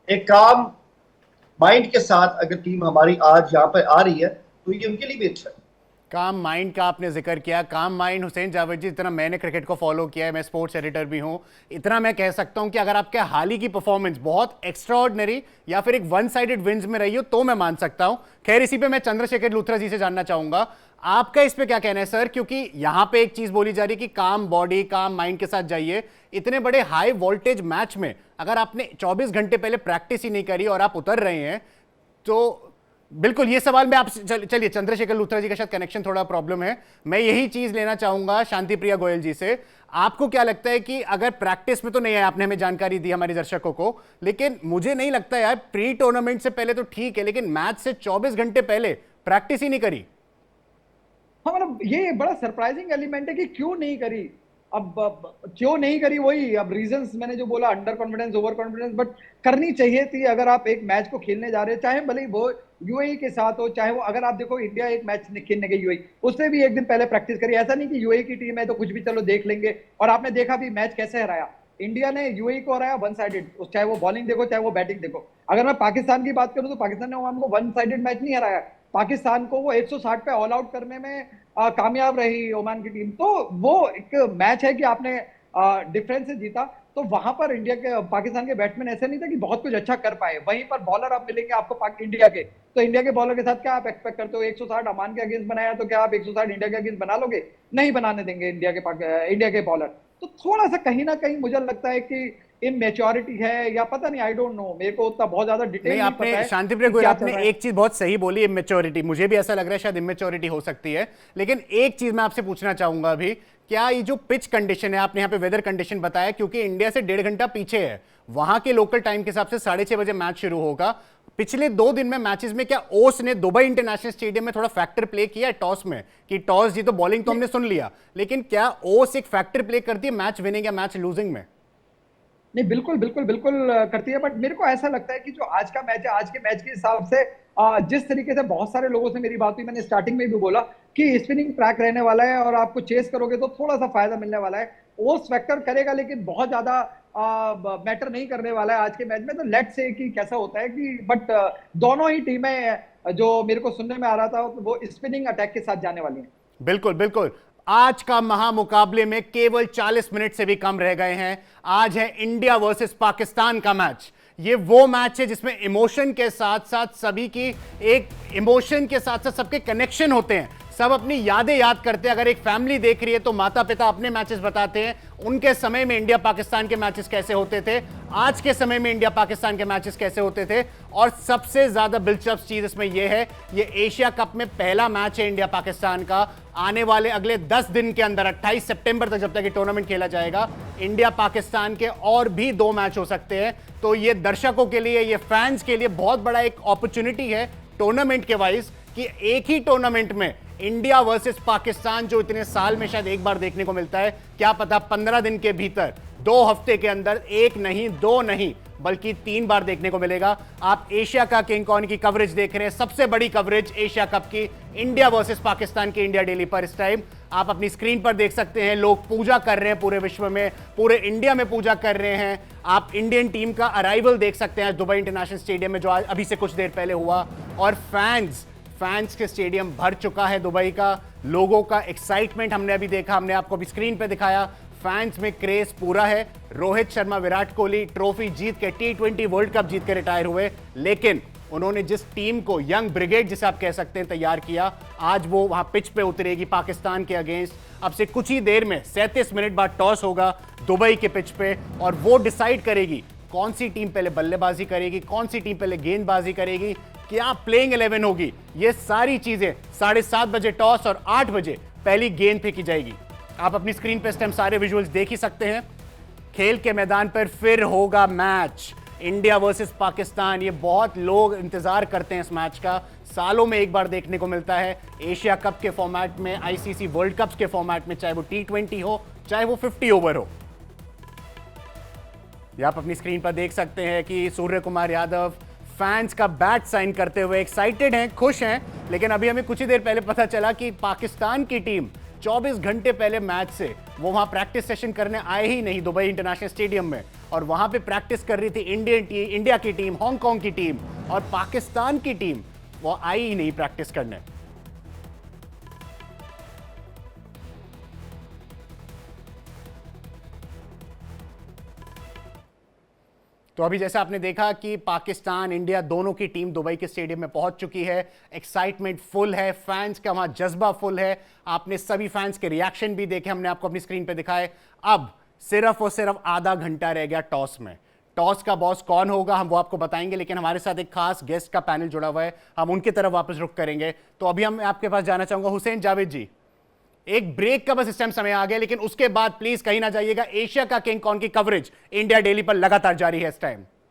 एक काम माइंड के साथ अगर टीम हमारी आज यहाँ पे आ रही है तो ये उनके लिए भी अच्छा है।
काम माइंड का आपने जिक्र किया, काम माइंड। हुसैन जावेद जी, इतना मैंने क्रिकेट को फॉलो किया है, मैं स्पोर्ट्स एडिटर भी हूं, इतना मैं कह सकता हूं कि अगर आपके हाल ही की परफॉर्मेंस बहुत एक्स्ट्राऑर्डिनरी या फिर एक वन साइडेड विन्स में रही हो तो मैं मान सकता हूं। खैर, इसी पे मैं चंद्रशेखर लूथरा जी से जानना चाहूंगा, आपका इस पे क्या कहना है सर? क्योंकि यहां पे एक चीज बोली जा रही है कि काम बॉडी, काम माइंड के साथ जाइए। इतने बड़े हाई वोल्टेज मैच में अगर आपने 24 घंटे पहले प्रैक्टिस ही नहीं करी और आप उतर रहे हैं तो बिल्कुल ये सवाल मैं आपसे, चलिए चंद्रशेखर लूथरा जी का शायद कनेक्शन थोड़ा प्रॉब्लम है, मैं यही चीज लेना चाहूंगा शांति प्रिया गोयल जी से। आपको क्या लगता है कि अगर प्रैक्टिस में तो नहीं है, आपने हमें जानकारी दी हमारे दर्शकों को, लेकिन मुझे नहीं लगता यार प्री टूर्नामेंट से पहले तो ठीक है, लेकिन मैच से 24 घंटे पहले प्रैक्टिस ही नहीं करी।
हाँ मतलब ये बड़ा सरप्राइजिंग एलिमेंट है कि क्यों नहीं करी। अब क्यों नहीं करी वही, अब रीजंस मैंने जो बोला, under confidence, over confidence, but करनी चाहिए थी। अगर आप एक मैच को खेलने जा रहे हैं, चाहे भले ही वो यूएई के साथ हो, चाहे वो, अगर आप देखो इंडिया एक मैच खेलने के यूएई, उसने भी एक दिन पहले प्रैक्टिस करी। ऐसा नहीं कि यूएई की टीम है तो कुछ भी चलो देख लेंगे। और आपने देखा भी मैच कैसे हराया इंडिया ने, यूएई को हराया वन साइडेड, चाहे वो बॉलिंग देखो चाहे वो बैटिंग देखो। अगर मैं पाकिस्तान की बात करूं तो पाकिस्तान ने हमको वन साइडेड मैच नहीं हराया, पाकिस्तान को वो 160 पे ऑल आउट करने में कामयाब रही ओमान की टीम। तो वो एक मैच है कि आपने डिफरेंस से जीता। तो वहां पर इंडिया के, पाकिस्तान के बैट्समैन ऐसे नहीं था कि बहुत कुछ अच्छा कर पाए। वहीं पर बॉलर आप मिलेंगे आपको इंडिया के, तो इंडिया के बॉलर के साथ क्या आप एक्सपेक्ट करते हो? 160 अमान के अगेंस्ट बनाया तो क्या आप 160 इंडिया के अगेंस्ट बना लोगे? नहीं बनाने देंगे इंडिया के बॉलर। तो थोड़ा सा कहीं ना कहीं मुझे लगता है कि इमेच्योरिटी है या पता नहीं, आई डोंट नो, मेरे को उतना बहुत ज्यादा डिटेल
नहीं,
नहीं पता
आपने
है
शांतिप्रिय
कि
गोयल,
क्या
आपने
चल रहा है।
एक चीज बहुत सही बोली, इमेच्योरिटी। मुझे भी ऐसा लग रहा है शायद इमेच्योरिटी हो सकती है, लेकिन एक चीज मैं आपसे पूछना चाहूंगा अभी, क्या ये जो पिच कंडीशन है, आपने यहाँ पे वेदर कंडीशन बताया, क्योंकि इंडिया से 1.5 घंटा पीछे है, वहां के लोकल टाइम के हिसाब से 6:30 बजे मैच शुरू होगा। पिछले 2 दिन में मैचेस में क्या ओस ने दुबई इंटरनेशनल स्टेडियम में थोड़ा फैक्टर प्ले किया है टॉस में, कि टॉस जीतो, बॉलिंग तो हमने सुन लिया, लेकिन क्या ओस एक फैक्टर प्ले करती है मैच विनिंग या मैच लूजिंग में?
नहीं, बिल्कुल बिल्कुल बिल्कुल करती है, बट मेरे को ऐसा लगता है कि जो आज का मैच है, आज के मैच के हिसाब से जिस तरीके से बहुत सारे लोगों से मेरी बात हुई, मैंने स्टार्टिंग में भी बोला कि स्पिनिंग ट्रैक रहने वाला है और आपको चेस करोगे तो थोड़ा सा फायदा मिलने वाला है। ओस फैक्टर करेगा लेकिन बहुत ज्यादा मैटर नहीं करने वाला है आज के मैच में। तो लेट्स से कि कैसा होता है कि बट दोनों ही टीमें जो मेरे को सुनने में आ रहा था वो स्पिनिंग अटैक के साथ जाने वाली हैं।
बिल्कुल बिल्कुल। आज का महामुकाबले में केवल 40 मिनट से भी कम रह गए हैं। आज है इंडिया वर्सेस पाकिस्तान का मैच। ये वो मैच है जिसमें इमोशन के साथ साथ सभी की एक इमोशन के साथ साथ सबके कनेक्शन होते हैं, सब अपनी यादें याद करते हैं। अगर एक फैमिली देख रही है तो माता पिता अपने मैचेस बताते हैं, उनके समय में इंडिया पाकिस्तान के मैचेस कैसे होते थे, आज के समय में इंडिया पाकिस्तान के मैचेस कैसे होते थे। और सबसे ज्यादा दिलचस्प चीज इसमें यह है, ये एशिया कप में पहला मैच है इंडिया पाकिस्तान का। आने वाले अगले 10 दिन के अंदर 28 सितंबर तक, जब तक ये टूर्नामेंट खेला जाएगा, इंडिया पाकिस्तान के और भी 2 मैच हो सकते हैं। तो ये दर्शकों के लिए, ये फैंस के लिए बहुत बड़ा एक अपॉर्चुनिटी है टूर्नामेंट के वाइज, कि एक ही टूर्नामेंट में इंडिया वर्सेस पाकिस्तान, जो इतने साल में शायद एक बार देखने को मिलता है, क्या पता 15 दिन के भीतर, 2 हफ्ते के अंदर 1 नहीं 2 नहीं बल्कि 3 बार देखने को मिलेगा। आप एशिया का किंग कॉन की कवरेज देख रहे हैं, सबसे बड़ी कवरेज एशिया कप की, इंडिया वर्सेस पाकिस्तान की इंडिया डेली पर। इस टाइम आप अपनी स्क्रीन पर देख सकते हैं, लोग पूजा कर रहे हैं पूरे विश्व में, पूरे इंडिया में पूजा कर रहे हैं। आप इंडियन टीम का अराइवल देख सकते हैं दुबई इंटरनेशनल स्टेडियम में, जो आज अभी से कुछ देर पहले हुआ। और फैंस के स्टेडियम भर चुका है दुबई का। लोगों का एक्साइटमेंट हमने अभी देखा, हमने आपको अभी स्क्रीन पे दिखाया। फैंस में क्रेज पूरा है। रोहित शर्मा, विराट कोहली ट्रॉफी जीत के, T20 वर्ल्ड कप जीत के रिटायर हुए, लेकिन उन्होंने जिस टीम को, यंग ब्रिगेड जिसे आप कह सकते हैं, तैयार किया, आज वो वहां पिच पे उतरेगी पाकिस्तान के अगेंस्ट। अब से कुछ ही देर में 37 मिनट बाद टॉस होगा दुबई के पिच पे, और वो डिसाइड करेगी कौन सी टीम पहले बल्लेबाजी करेगी, कौन सी टीम पहले गेंदबाजी करेगी, क्या प्लेइंग 11 होगी। ये सारी चीजें 7:30 बजे टॉस और 8 बजे पहली गेंद फेंकी जाएगी। आप अपनी स्क्रीन पे इस टाइम सारे विजुअल्स देख ही सकते हैं। खेल के मैदान पर फिर होगा मैच, इंडिया वर्सेस पाकिस्तान। ये बहुत लोग इंतजार करते हैं इस मैच का, सालों में एक बार देखने को मिलता है। एशिया कप के फॉर्मेट में, आईसीसी वर्ल्ड कप के फॉर्मेट में, चाहे वो T20 हो, चाहे वो 50 ओवर हो। ये आप अपनी स्क्रीन पर देख सकते हैं कि सूर्य कुमार यादव फैंस का बैट साइन करते हुए एक्साइटेड हैं, खुश हैं। लेकिन अभी हमें कुछ ही देर पहले पता चला कि पाकिस्तान की टीम 24 घंटे पहले मैच से वो वहां प्रैक्टिस सेशन करने आए ही नहीं दुबई इंटरनेशनल स्टेडियम में, और वहां पे प्रैक्टिस कर रही थी इंडिया की टीम, हांगकांग की टीम, और पाकिस्तान की टीम वो आई ही नहीं प्रैक्टिस करने। तो अभी जैसा आपने देखा कि पाकिस्तान, इंडिया दोनों की टीम दुबई के स्टेडियम में पहुंच चुकी है। एक्साइटमेंट फुल है, फैंस का वहां जज्बा फुल है। आपने सभी फैंस के रिएक्शन भी देखे, हमने आपको अपनी स्क्रीन पे दिखाए। अब सिर्फ और सिर्फ आधा घंटा रह गया टॉस में। टॉस का बॉस कौन होगा हम वो आपको बताएंगे, लेकिन हमारे साथ एक खास गेस्ट का पैनल जुड़ा हुआ है, हम उनकी तरफ वापस रुख करेंगे। तो अभी हम आपके पास जाना चाहूंगा हुसैन जावेद जी। एक ब्रेक का बस इस टाइम समय आ गया, लेकिन उसके बाद प्लीज कहीं ना जाइएगा, एशिया का किंग कॉन की कवरेज इंडिया डेली पर लगातार जारी है इस टाइम।